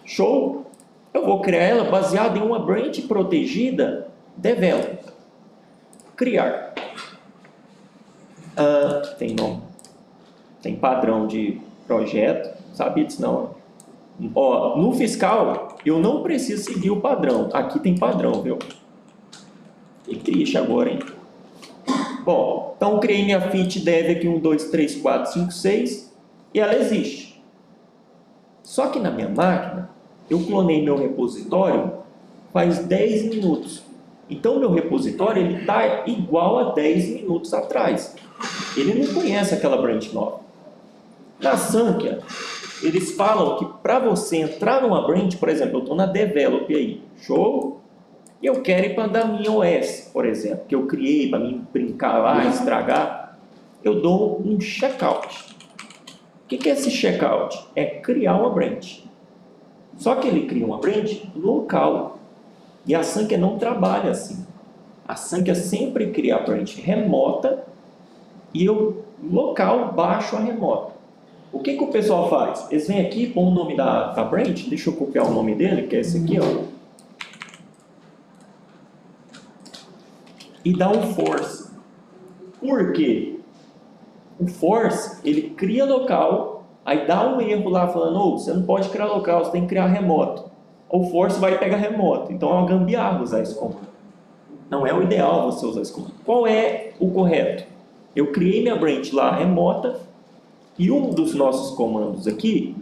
Show? Eu vou criar ela baseada em uma branch protegida develop. Criar. Tem nome. Tem padrão de projeto. Sabia disso não? No fiscal, eu não preciso seguir o padrão. Aqui tem padrão, viu? Que triste agora, hein? Bom, então criei minha fit dev aqui 1, 2, 3, 4, 5, 6 e ela existe. Só que na minha máquina, eu clonei meu repositório faz 10 minutos. Então, meu repositório está igual a 10 minutos atrás. Ele não conhece aquela branch nova. Na Sankhya, eles falam que para você entrar numa branch, por exemplo, eu estou na develop aí, show? E eu quero ir para da minha OS, por exemplo, que eu criei para mim brincar lá, estragar, eu dou um checkout. O que é esse checkout? É criar uma branch. Só que ele cria uma branch local. E a Sankhya não trabalha assim. A Sankhya sempre cria a branch remota e eu local baixo a remota. O que o pessoal faz? Eles vêm aqui, põem o nome da branch, deixa eu copiar o nome dele, que é esse aqui, ó. E dá um force. Por quê? O force, ele cria local, aí dá um erro lá falando, você não pode criar local, você tem que criar remoto. o force vai pegar remoto. Então é uma gambiarra usar esse comando. Não é o ideal você usar esse comando. Qual é o correto? Eu criei minha branch lá remota e um dos nossos comandos aqui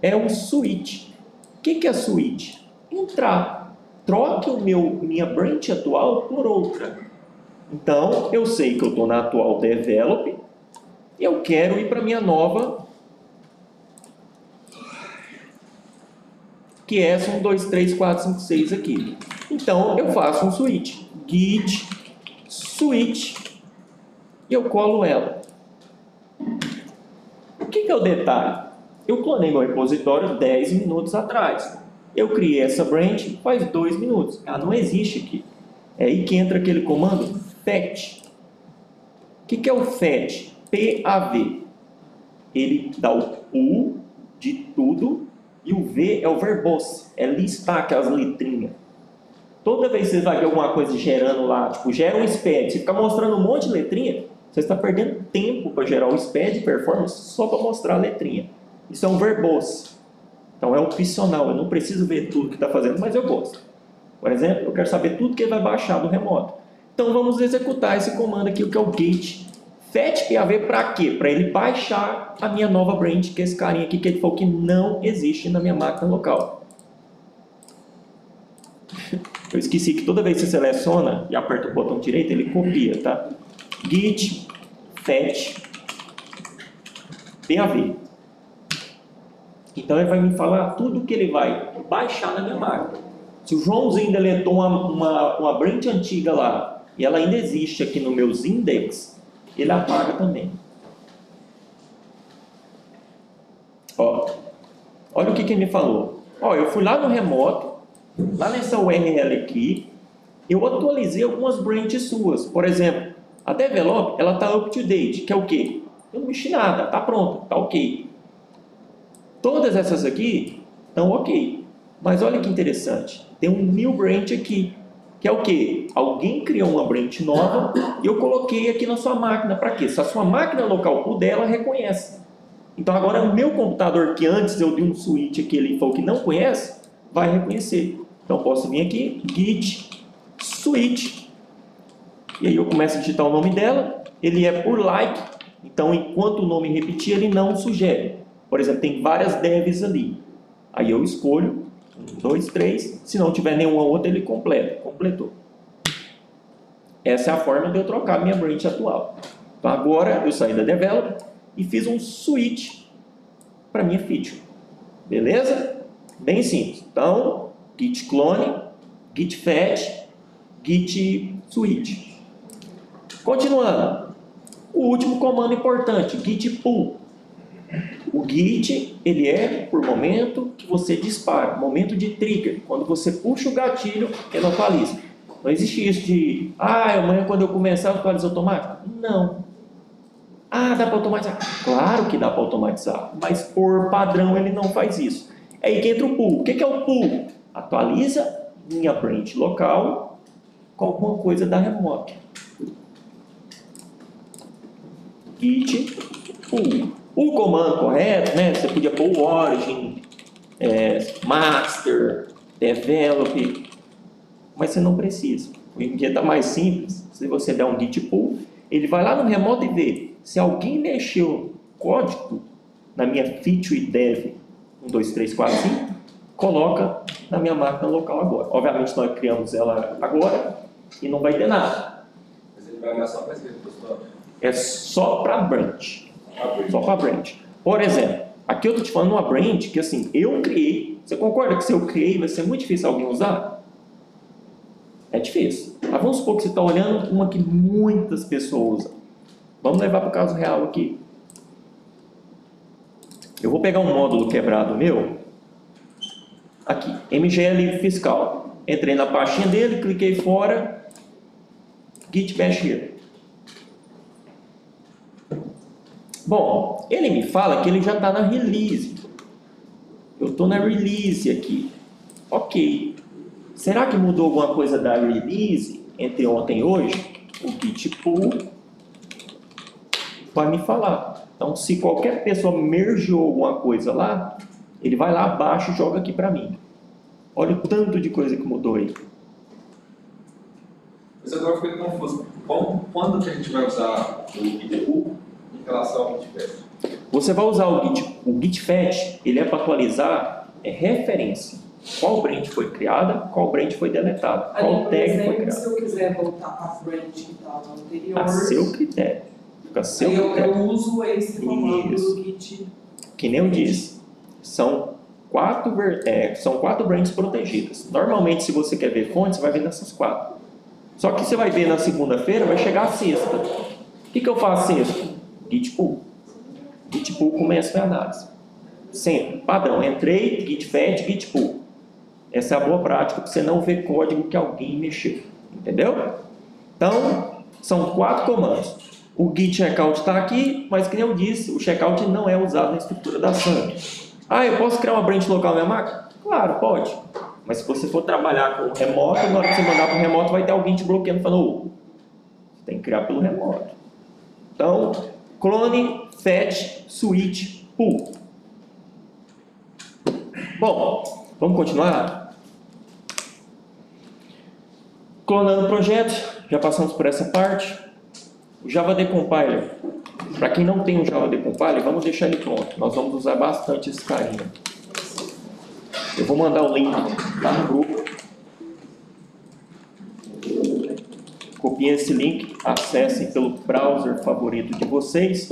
é um switch. O que é switch? Entrar. Troque minha branch atual por outra. Então, eu sei que eu estou na atual develop e eu quero ir para minha nova, que é essa 1, 2, 3, 4, 5, 6 aqui. Então, eu faço um switch. Git switch e eu colo ela. O que é o detalhe? Eu clonei meu repositório 10 minutos atrás. Eu criei essa branch faz 2 minutos. Ela não existe aqui. É aí que entra aquele comando fetch. O que é o fetch? PAV. Ele dá o U de tudo e o V é o verbose. É listar aquelas letrinhas. Toda vez que você vai ver alguma coisa gerando lá, tipo, gera um SPED, você fica mostrando um monte de letrinha, você está perdendo tempo para gerar um SPED performance só para mostrar a letrinha. Isso é um verbose. Então é opcional, eu não preciso ver tudo que está fazendo, mas eu gosto. Por exemplo, eu quero saber tudo que ele vai baixar do remoto. Então vamos executar esse comando aqui, que é o git fetch PAV para quê? Para ele baixar a minha nova branch, que é esse carinha aqui que ele falou que não existe na minha máquina local. Eu esqueci que toda vez que você seleciona e aperta o botão direito, ele copia, tá? Git fetch PAV. Então ele vai me falar tudo que ele vai baixar na minha máquina. Se o Joãozinho deletou uma branch antiga lá e ela ainda existe aqui no meus index, ele apaga também. Ó, olha o que ele me falou. Ó, eu fui lá no remoto, lá nessa URL aqui, eu atualizei algumas branches suas. Por exemplo, a develop, ela está up to date, que é o quê? Eu não mexi nada, está pronta, está ok. Todas essas aqui estão ok. Mas olha que interessante. Tem um new branch aqui. Que é o quê? Alguém criou uma branch nova e eu coloquei aqui na sua máquina. Para quê? Se a sua máquina local puder, ela reconhece. Então agora o meu computador, que antes eu dei um switch aqui, ele falou que não conhece, vai reconhecer. Então eu posso vir aqui, git switch. E aí eu começo a digitar o nome dela. Ele é por like. Então enquanto o nome repetir, ele não sugere. Por exemplo, tem várias devs ali. Aí eu escolho 1, 2, 3. Se não tiver nenhuma outra, ele completa. Completou. Essa é a forma de eu trocar minha branch atual. Então agora eu saí da develop e fiz um switch para minha feature. Beleza? Bem simples. Então, git clone, git fetch, git switch. Continuando. O último comando importante, git pull. O git, ele é por momento que você dispara, momento de trigger. Quando você puxa o gatilho, ele atualiza. Não existe isso de, amanhã quando eu começar, atualiza automático. Não. Dá para automatizar? Claro que dá para automatizar, mas por padrão ele não faz isso. É aí que entra o pull. O que é o pull? Atualiza minha branch local com alguma coisa da remoto. Git pull. O comando correto, né? Você podia pôr o origin, master, develop, mas você não precisa. Hoje em dia está mais simples. Se você der um git pull, ele vai lá no remoto e vê se alguém mexeu código na minha feature dev 1, 2, 3, 4, 5, coloca na minha máquina local agora. Obviamente nós criamos ela agora e não vai ter nada. Mas ele vai olhar só para esse repositório. É só para branch. Só para branch. Por exemplo, aqui eu estou te falando uma branch que assim, eu criei. Você concorda que se eu criei vai ser muito difícil alguém usar? É difícil. Mas vamos supor que você está olhando uma que muitas pessoas usam. Vamos levar para o caso real aqui. Eu vou pegar um módulo quebrado meu. Aqui, MGL fiscal. Entrei na pastinha dele, cliquei fora. Git bash here. Bom, ele me fala que ele já está na release. Eu estou na release aqui. Ok. Será que mudou alguma coisa da release entre ontem e hoje? O git pull vai me falar. Então, se qualquer pessoa mergeou alguma coisa lá, ele vai lá abaixo e joga aqui para mim. Olha o tanto de coisa que mudou aí. Mas agora eu fiquei confuso. Quando que a gente vai usar o Git pull em relação ao Git fetch? Você vai usar o Git fetch, ele é para atualizar referência. Qual branch foi criada, qual branch foi deletada, qual tag foi criada. Se eu quiser voltar para a branch que estava anterior... A seu critério. Fica a seu critério. Eu uso esse comando do Git. Que nem eu disse, são 4 branches protegidas. Normalmente, se você quer ver fonte, você vai ver nessas 4. Só que você vai ver na segunda-feira, vai chegar a sexta. O que eu faço sexta? Git pull. Git pull começa a análise. Sempre, padrão, entrei, git fetch, git pull. Essa é a boa prática para você não ver código que alguém mexeu. Entendeu? Então, são 4 comandos. O git checkout está aqui, mas que nem eu disse, o checkout não é usado na estrutura da SAM. Ah, eu posso criar uma branch local na minha máquina? Claro, pode. Mas se você for trabalhar com o remoto, na hora que você mandar para o remoto, vai ter alguém te bloqueando, falando, você tem que criar pelo remoto. Então, clone, fetch, switch, pull. Bom, vamos continuar? Clonando o projeto, já passamos por essa parte. O Java Decompiler. Para quem não tem o Java Decompiler, vamos deixar ele pronto. Nós vamos usar bastante esse carinha. Eu vou mandar o link lá no grupo. Copiem esse link, acessem pelo browser favorito de vocês.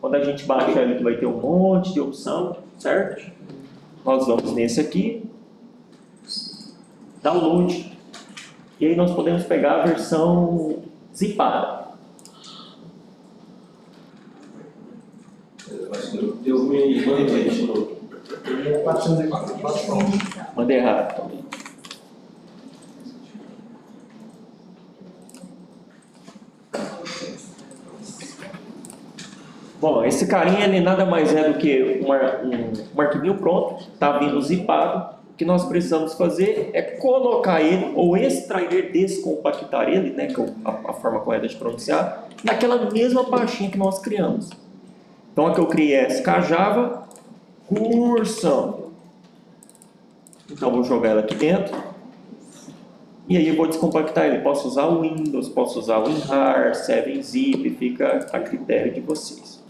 Quando a gente baixar ele, vai ter um monte de opção, certo? Nós vamos nesse aqui, download, e aí nós podemos pegar a versão zipada. Eu me mandei de novo. Mandei errado também. Bom, esse carinha ele nada mais é do que um arquivinho pronto, está vindo zipado. O que nós precisamos fazer é colocar ele, ou extrair, descompactar ele, né, que é a forma correta de pronunciar, naquela mesma pastinha que nós criamos. Então, a que eu criei é SKJava cursão. Então, vou jogar ela aqui dentro. E aí eu vou descompactar ele. Posso usar o Windows, posso usar o WinRAR, 7-zip, fica a critério de vocês.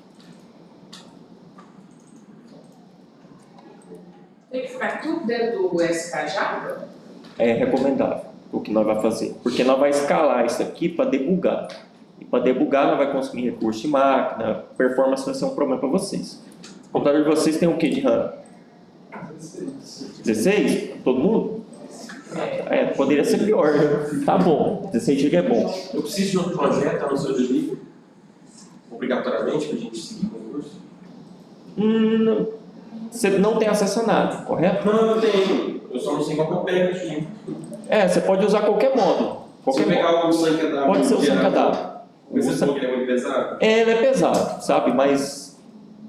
Tem que ficar tudo dentro do SKJava? É recomendável o que nós vamos fazer. Porque nós vamos escalar isso aqui para debugar. E para debugar, nós vamos consumir recurso de máquina, performance vai ser um problema para vocês. O computador de vocês tem o que de RAM? 16? Todo mundo? É, poderia ser pior, né? Tá bom, 16 GB é bom. Eu preciso de outro projeto no seu livro, obrigatoriamente, para a gente seguir com o curso? Você não tem acesso a nada, correto? Não, eu tenho. Eu só não sei qual que eu pego aqui. É, você pode usar qualquer módulo. Se eu pegar o SANCADAB... Pode ser o SANCADAB. Mas você falou que ele é muito pesado? É, ele é pesado, sabe? Mas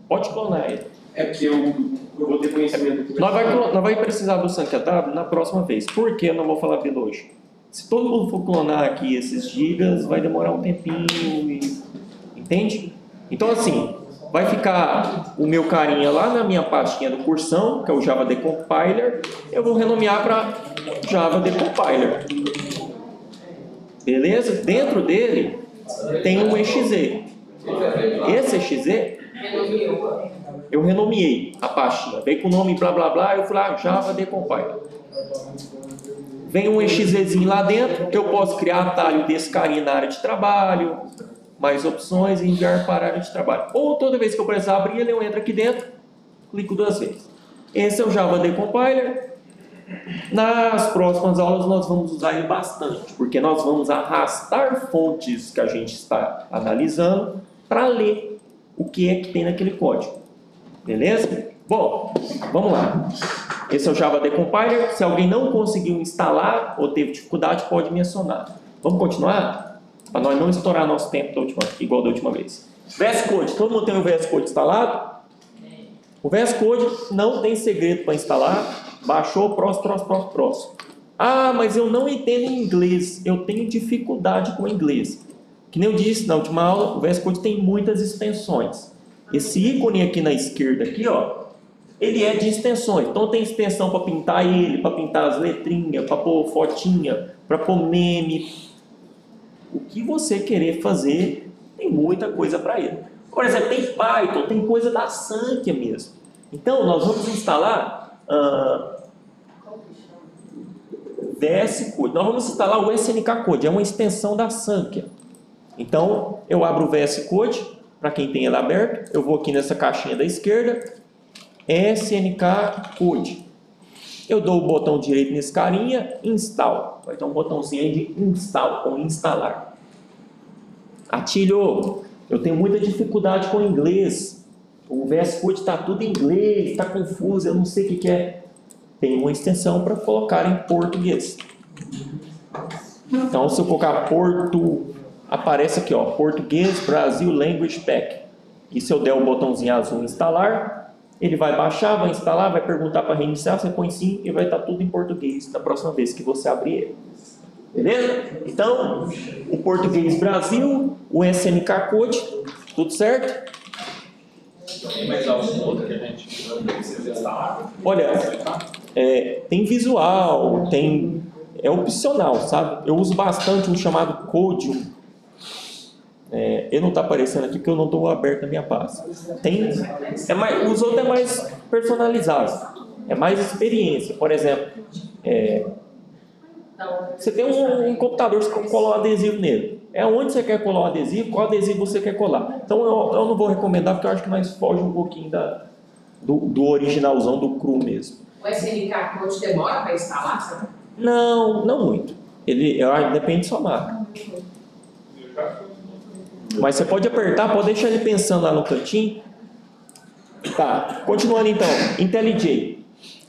pode clonar ele. É porque eu vou ter conhecimento... Nós vamos precisar do SANCADAB na próxima vez. Por que eu não vou falar dele hoje? Se todo mundo for clonar aqui esses gigas, vai demorar um tempinho. Entende? Então, assim, vai ficar o meu carinha lá na minha pastinha do cursão, que é o Java Decompiler. Eu vou renomear para Java Decompiler. Beleza? Dentro dele tem um exe. Esse exe, eu renomeei a pastinha. Veio com o nome blá blá blá, eu fui lá, Java Decompiler. Vem um exezinho lá dentro, que eu posso criar atalho desse carinha na área de trabalho, mais opções e enviar para a área de trabalho. Ou toda vez que eu precisar abrir ele, eu entro aqui dentro, clico 2 vezes. Esse é o Java Decompiler. Nas próximas aulas nós vamos usar ele bastante, porque nós vamos arrastar fontes que a gente está analisando para ler o que é que tem naquele código. Beleza? Bom, vamos lá. Esse é o Java Decompiler. Se alguém não conseguiu instalar ou teve dificuldade, pode me acionar. Vamos continuar? Para nós não estourar nosso tempo igual da última vez. VS Code. Todo mundo tem o VS Code instalado? O VS Code não tem segredo para instalar. Baixou, próximo. Ah, mas eu não entendo inglês. Eu tenho dificuldade com inglês. Que nem eu disse na última aula, o VS Code tem muitas extensões. Esse ícone aqui na esquerda, aqui, ó, ele é de extensões. Então tem extensão para pintar ele, para pintar as letrinhas, para pôr fotinha, para pôr meme. O que você querer fazer, tem muita coisa para ele. Por exemplo, tem Python, tem coisa da Sankhya mesmo. Então nós vamos instalar VS Code. Nós vamos instalar o SNK Code, é uma extensão da Sankhya. Então eu abro o VS Code, para quem tem ele aberto, eu vou aqui nessa caixinha da esquerda, SNK Code. Eu dou o botão direito nesse carinha, install. Vai ter um botãozinho aí de install, ou instalar. Atilho, eu tenho muita dificuldade com inglês. O VS Code está tudo em inglês, está confuso, eu não sei o que é. Tem uma extensão para colocar em português. Então, se eu colocar aparece aqui, ó, Português Brasil Language Pack. E se eu der o botãozinho azul instalar, ele vai baixar, vai instalar, vai perguntar para reiniciar, você põe sim e vai estar tudo em português da próxima vez que você abrir ele. Beleza? Então, o Português Brasil, o SNK Code, tudo certo? Tem mais algum outro que a gente precisa instalar? Olha, tem visual, é opcional, sabe? Eu uso bastante um chamado Codium. Ele não está aparecendo aqui porque eu não estou aberto na minha pasta. Os outros é mais personalizado, é mais experiência. Por exemplo, você tem um computador, você cola um adesivo nele. É onde você quer colar o adesivo, qual adesivo você quer colar. Então eu não vou recomendar porque eu acho que nós foge um pouquinho do originalzão, do cru mesmo. O SNK Code demora para instalar, sabe? Não muito. Depende da sua máquina. Mas você pode apertar, pode deixar ele pensando lá no cantinho. Tá, continuando então, IntelliJ.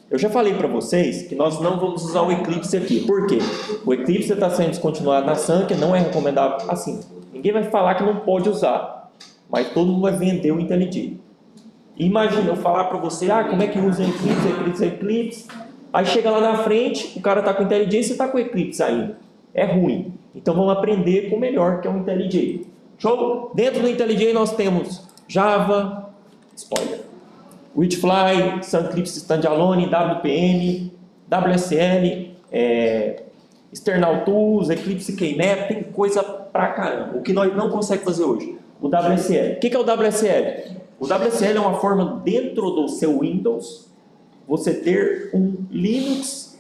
Eu já falei para vocês que nós não vamos usar o Eclipse aqui. Por quê? O Eclipse está sendo descontinuado na Sankhya, não é recomendável assim. Ninguém vai falar que não pode usar, mas todo mundo vai vender o IntelliJ. Imagina eu falar para você, como é que usa o Eclipse. Aí chega lá na frente, o cara está com o IntelliJ e você está com o Eclipse ainda. É ruim. Então vamos aprender com o melhor, que é o IntelliJ. Show? Dentro do IntelliJ nós temos Java, spoiler, Witchfly, Suncrypt Standalone, WPM, WSL, External Tools, Eclipse Keymap, tem coisa pra caramba. O que nós não conseguimos fazer hoje? O WSL. O que é o WSL? O WSL é uma forma dentro do seu Windows você ter um Linux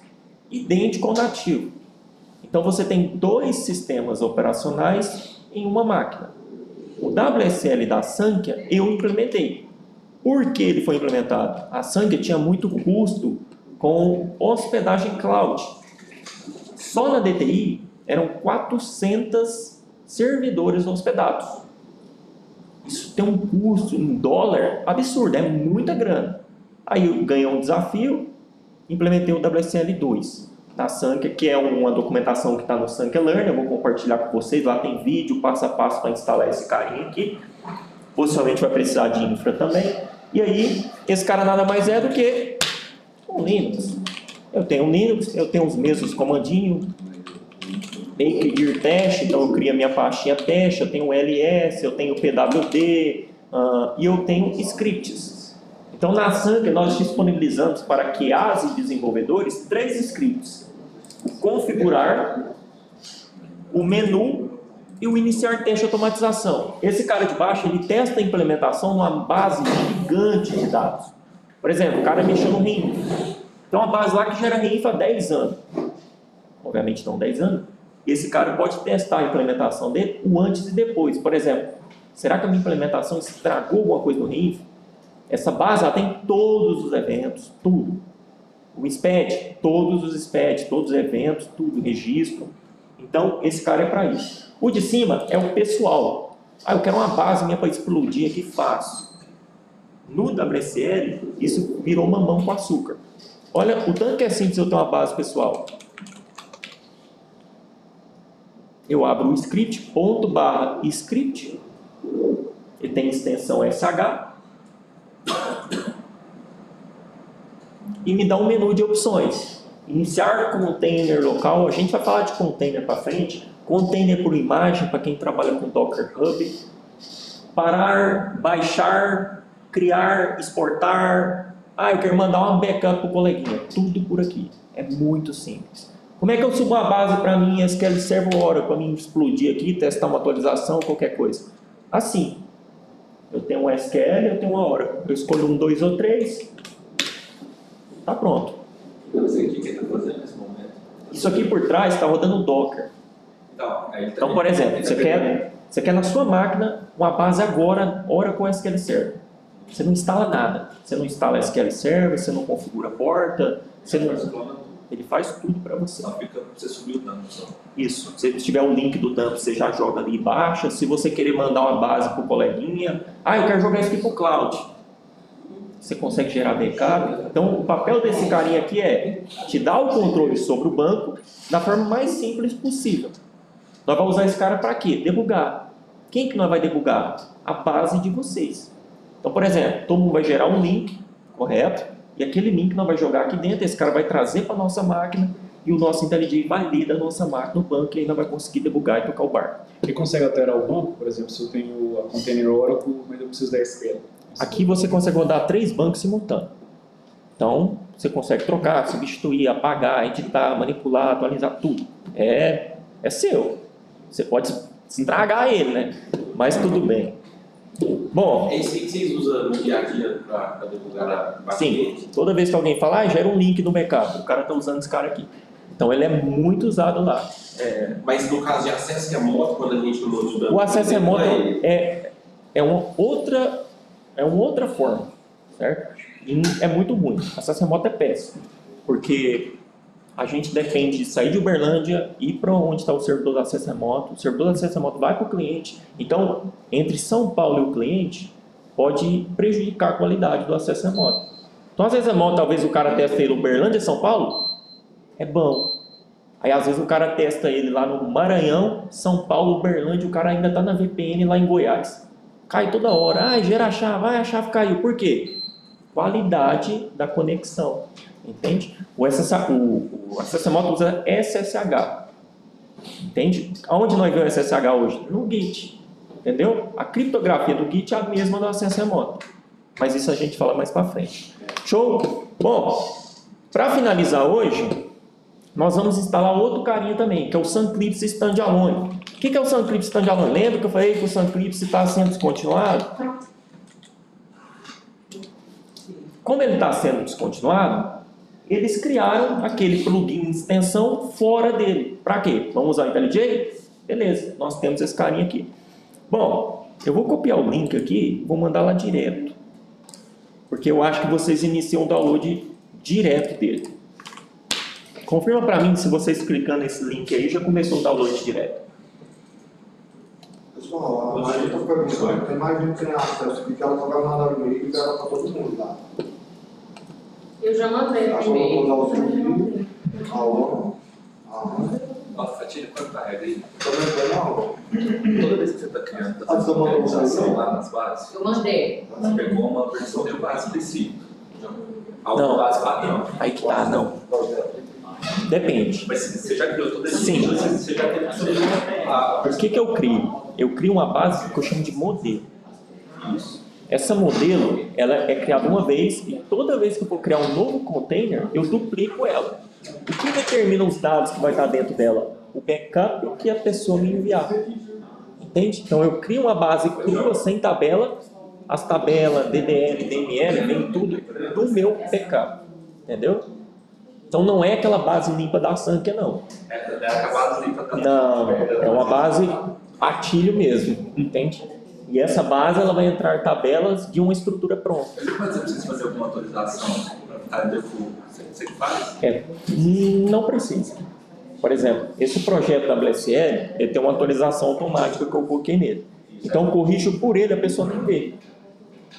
idêntico ao nativo. Então você tem dois sistemas operacionais em uma máquina. O WSL da Sankhya eu implementei. Por que ele foi implementado? A Sankhya tinha muito custo com hospedagem cloud. Só na DTI eram 400 servidores hospedados. Isso tem um custo em dólar absurdo, é muita grana. Aí eu ganhei um desafio, implementei o WSL2 da Sankhya, que é uma documentação que está no Sankhya Learn. Eu vou compartilhar com vocês, lá tem vídeo passo a passo para instalar esse carinha aqui. Possivelmente vai precisar de infra também. E aí, esse cara nada mais é do que um Linux. Eu tenho um Linux, eu tenho os mesmos comandinhos, Bakegear Test, então eu crio a minha pastinha teste, eu tenho LS, eu tenho PWD, e eu tenho scripts. Então na Sankhya nós disponibilizamos para QAs e desenvolvedores 3 scripts: o configurar, o menu e o iniciar teste de automatização. Esse cara de baixo, ele testa a implementação numa base gigante de dados. Por exemplo, o cara mexeu no REINF. Tem uma base lá que gera REINF há 10 anos. Obviamente não 10 anos. Esse cara pode testar a implementação dele, o antes e depois. Por exemplo, será que a minha implementação estragou alguma coisa no REINF? Essa base ela tem todos os eventos, tudo. O SPED, todos os SPED, todos os eventos, tudo, registro. Então, esse cara é para isso. O de cima é o pessoal. Eu quero uma base minha para explodir aqui fácil. No WSL, isso virou mamão com açúcar. Olha o tanto que é simples eu ter uma base pessoal. Eu abro o script, ./script, ele tem extensão SH, e me dá um menu de opções. Iniciar container local, a gente vai falar de container para frente, container por imagem, para quem trabalha com Docker Hub, parar, baixar, criar, exportar, Ah, eu quero mandar uma backup para o coleguinha. Tudo por aqui. É muito simples. Como é que eu subo uma base para mim, SQL Server Oracle, para mim explodir aqui, testar uma atualização, qualquer coisa? Assim. Eu tenho um SQL, eu tenho uma Oracle. Eu escolho 1, 2 ou 3. Tá pronto. Eu não sei o que ele está fazendo nesse momento. Isso aqui por trás está rodando Docker. Então, por exemplo, você quer na sua máquina uma base agora, Oracle SQL Server. Você não instala nada. Você não instala SQL Server, você não configura a porta, você não... Ele faz tudo para você. Só fica para você subir o dump só. Isso. Se tiver o link do dump, você já joga ali e baixa. Se você querer mandar uma base para o coleguinha, eu quero jogar isso aqui para o cloud. Você consegue gerar backup. Então, o papel desse carinha aqui é te dar o controle sobre o banco da forma mais simples possível. Nós vamos usar esse cara para quê? Debugar. Quem que nós vai debugar? A base de vocês. Então, por exemplo, todo mundo vai gerar um link, correto? E aquele link nós vai jogar aqui dentro, esse cara vai trazer para a nossa máquina e o nosso IntelliJ vai ler da nossa máquina no banco e ainda vai conseguir debugar e tocar o barco. Ele consegue alterar o banco? Por exemplo, se eu tenho a Container Oracle, mas eu preciso da SQL. Aqui você consegue rodar 3 bancos simultâneos. Então, você consegue trocar, substituir, apagar, editar, manipular, atualizar, tudo. É seu. Você pode estragar ele, né? Mas tudo bem. Bom, é isso que vocês usam no dia a dia para divulgar a sim, toda vez que alguém fala, gera um link no backup, o cara está usando esse cara aqui. Então ele é muito usado lá. Mas no caso de acesso remoto, quando a gente não usa o acesso remoto é uma outra forma, certo? E é muito ruim. Acesso remoto é péssimo, porque a gente depende de sair de Uberlândia, ir para onde está o servidor de acesso remoto, o servidor de acesso remoto vai para o cliente. Então, entre São Paulo e o cliente, pode prejudicar a qualidade do acesso remoto. Então, acesso remoto, talvez o cara teste ele Uberlândia, São Paulo, é bom. Aí, às vezes, o cara testa ele lá no Maranhão, São Paulo, Uberlândia, o cara ainda está na VPN lá em Goiás. Cai toda hora. Gera a chave, a chave caiu. Por quê? Qualidade da conexão. Entende? O acesso remoto usa SSH. Entende? Aonde nós vemos o SSH hoje? No Git. Entendeu? A criptografia do Git é a mesma do acesso remoto. Mas isso a gente fala mais para frente. Show? Bom, para finalizar hoje, nós vamos instalar outro carinha também, que é o Sunclipse Standalone. O que é o Sunclipse Standalone? Lembra que eu falei que o Sunclipse está sendo descontinuado? Como ele está sendo descontinuado, eles criaram aquele plugin extensão fora dele. Para quê? Vamos usar o IntelliJ? Beleza, nós temos esse carinha aqui. Bom, eu vou copiar o link aqui e vou mandar lá direto. Porque eu acho que vocês iniciam o download direto dele. Confirma para mim se vocês clicando nesse link aí já começou o download direto. Pessoal, a Maria está perguntando, tem mais gente que tem acesso, porque ela só vai mandar o e-mail e libera para todo mundo lá. Eu já mandei o e-mail. Nossa, Fatinha, quanto carrega aí? Toda Toda vez que você está criando a sua organização lá nas bases, Eu mandei. você pegou uma versão de base específica. Não. Alguma base padrão. Aí que tá, não. Depende. Mas você já criou toda essa Sim. você já teve O que eu crio? Eu crio uma base que eu chamo de modelo. isso. Essa modelo, ela é criada uma vez e toda vez que eu for criar um novo container, eu duplico ela. O que determina os dados que vai estar dentro dela? O backup que a pessoa me enviar. Entende? Então eu crio uma base crua, sem tabela, as tabelas, DDL, DML, vem tudo do meu backup. Entendeu? Então não é aquela base limpa da Sankia, não. É a base limpa da Não, é uma base patilho mesmo, entende? E essa base ela vai entrar tabelas de uma estrutura pronta. Mas você precisa fazer alguma atualização para ficar em default? Você que faz? Não precisa. Por exemplo, esse projeto da WSL, ele tem uma atualização automática que eu coloquei nele. Então eu corrijo por ele, a pessoa nem vê.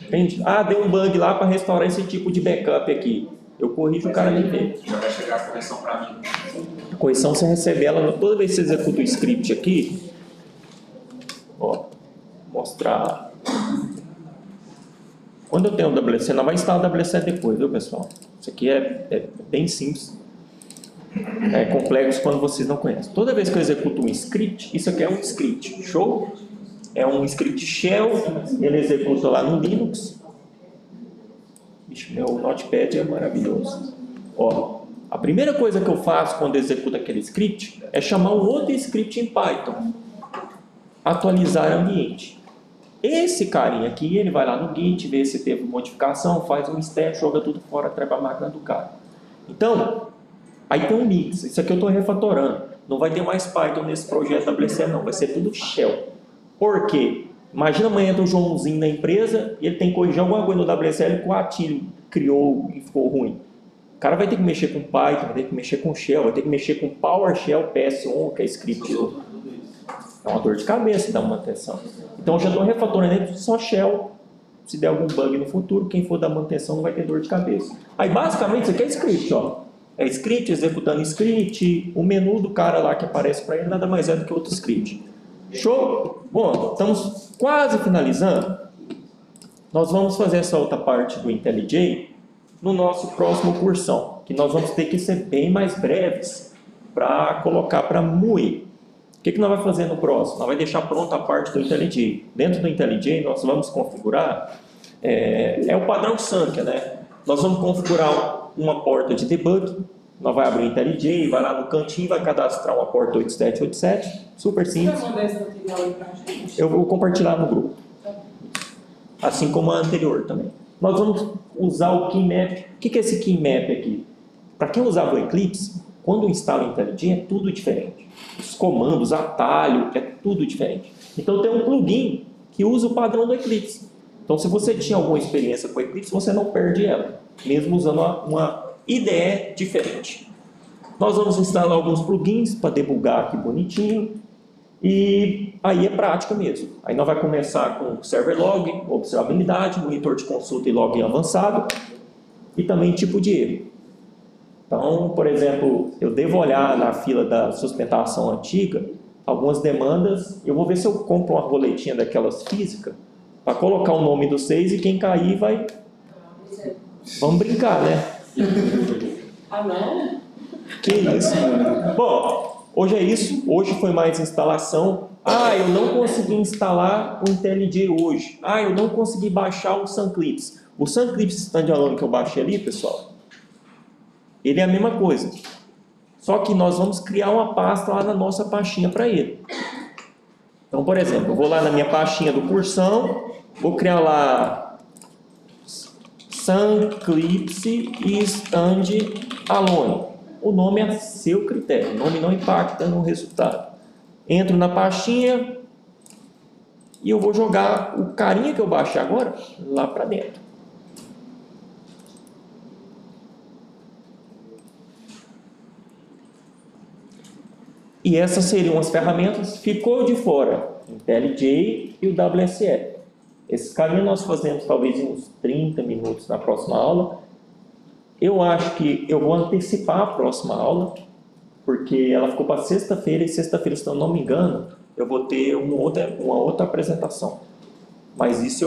Entende? Deu um bug lá para restaurar esse tipo de backup aqui. Eu corrijo, o cara nem vê. Já vai chegar a correção para mim. A correção você recebe ela toda vez que você executa o script aqui. Ó, mostrar. Quando eu tenho o WC, não vai instalar o WC depois, viu, pessoal? Isso aqui é bem simples. É complexo quando vocês não conhecem. Toda vez que eu executo um script, isso aqui é um script. Show? É um script shell, ele executa lá no Linux. Ixi, meu Notepad é maravilhoso. Ó, a primeira coisa que eu faço quando executo aquele script é chamar um outro script em Python. Atualizar ambiente. Esse carinha aqui, ele vai lá no Git, vê se teve modificação, faz um step, joga tudo fora, traz para a máquina do cara. Então, aí tem um mix. Isso aqui eu estou refatorando. Não vai ter mais Python nesse projeto WC não, vai ser tudo Shell. Por quê? Imagina amanhã tem o Joãozinho na empresa e ele tem que corrigir alguma coisa no WSL que o Atílio criou e ficou ruim. O cara vai ter que mexer com Python, vai ter que mexer com Shell, vai ter que mexer com PowerShell PS1, que é script. É uma dor de cabeça dar manutenção. Então eu já estou refatorando só Shell. Se der algum bug no futuro, quem for dar manutenção não vai ter dor de cabeça. Aí basicamente isso aqui é script, ó. É script, executando script. O menu do cara lá que aparece para ele nada mais é do que outro script. Show? Bom, estamos quase finalizando. Nós vamos fazer essa outra parte do IntelliJ no nosso próximo cursão, que nós vamos ter que ser bem mais breves para colocar para moer. O que nós vamos fazer no próximo? Nós vamos deixar pronta a parte do IntelliJ. Dentro do IntelliJ nós vamos configurar, o padrão Sankhya, né? Nós vamos configurar uma porta de debug. Nós vamos abrir o IntelliJ, vai lá no cantinho e vai cadastrar uma porta 8787. Super simples. Eu vou compartilhar no grupo. Assim como a anterior também. Nós vamos usar o keymap. O que é esse keymap aqui? Para quem usava o Eclipse, quando instala o IntelliJ é tudo diferente. Os comandos, atalho, é tudo diferente. Então tem um plugin que usa o padrão do Eclipse. Então se você tinha alguma experiência com o Eclipse, você não perde ela, mesmo usando uma IDE diferente. Nós vamos instalar alguns plugins para debugar aqui bonitinho. E aí é prática mesmo. Aí nós vamos começar com server log, observabilidade, monitor de consulta e log avançado e também tipo de erro. Então, por exemplo, eu devo olhar na fila da sustentação antiga algumas demandas, eu vou ver se eu compro uma roletinha daquelas físicas para colocar o nome dos 6 e quem cair vai... Vamos brincar, né? Ah, não? Que isso? Bom, hoje é isso. Hoje foi mais instalação. Ah, eu não consegui instalar o IntelliJ hoje. Ah, eu não consegui baixar o Sunclipse. O Sunclipse standalone que eu baixei ali, pessoal, ele é a mesma coisa. Só que nós vamos criar uma pasta lá na nossa pastinha para ele. Então, por exemplo, eu vou lá na minha pastinha do cursão, vou criar lá Sunclipse e standalone. O nome é a seu critério, o nome não impacta no resultado. Entro na pastinha e eu vou jogar o carinha que eu baixei agora lá para dentro. E essas seriam as ferramentas. Ficou de fora IntelliJ e o WSL. Esses caminhos nós fazemos talvez em uns 30 minutos na próxima aula. Eu acho que eu vou antecipar a próxima aula, porque ela ficou para sexta-feira, e sexta-feira, se eu não me engano, eu vou ter uma outra apresentação. Mas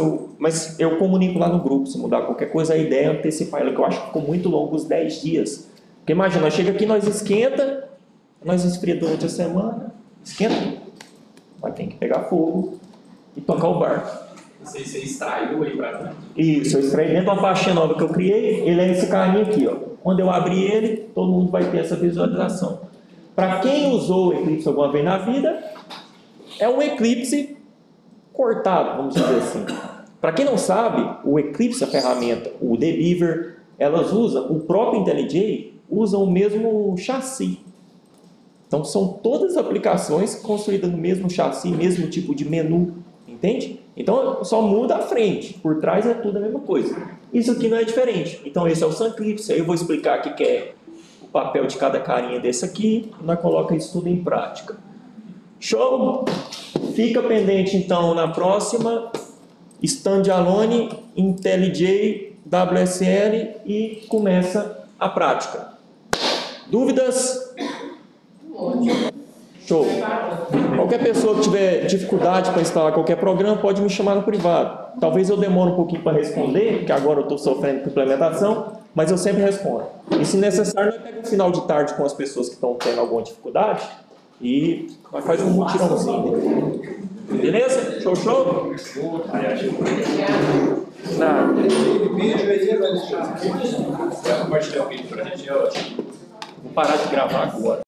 eu comunico lá no grupo, se mudar qualquer coisa, a ideia é antecipar ela, que eu acho que ficou muito longo os 10 dias. Porque imagina, nós chega aqui, nós esquenta, nós esfria durante a semana, esquenta, mas tem que pegar fogo e tocar o barco. Você extraiu aí pra dentro? Isso, eu extraí dentro de uma pastinha nova que eu criei, ele é esse carinha aqui, ó. Quando eu abrir ele, todo mundo vai ter essa visualização. Para quem usou o Eclipse alguma vez na vida, é um Eclipse cortado, vamos dizer assim. Para quem não sabe, o Eclipse, a ferramenta, o Deliver, elas usam, o próprio IntelliJ usa o mesmo chassi. Então são todas as aplicações construídas no mesmo chassi, mesmo tipo de menu, entende? Então só muda a frente, por trás é tudo a mesma coisa. Isso aqui não é diferente. Então esse é o Sunclipse, aí eu vou explicar aqui que é o papel de cada carinha desse aqui, e nós colocamos isso tudo em prática. Show? Fica pendente então na próxima, standalone, IntelliJ, WSL e começa a prática. Dúvidas? Show. Qualquer pessoa que tiver dificuldade para instalar qualquer programa pode me chamar no privado. Talvez eu demore um pouquinho para responder, porque agora eu estou sofrendo com implementação, mas eu sempre respondo. E se necessário, nós pegamos um final de tarde com as pessoas que estão tendo alguma dificuldade e nós fazemos um mutirãozinho. Beleza? Show, show? Nada. Vídeo aí vai deixar. Vai compartilhar o vídeo pra gente, é ótimo. Vou parar de gravar agora.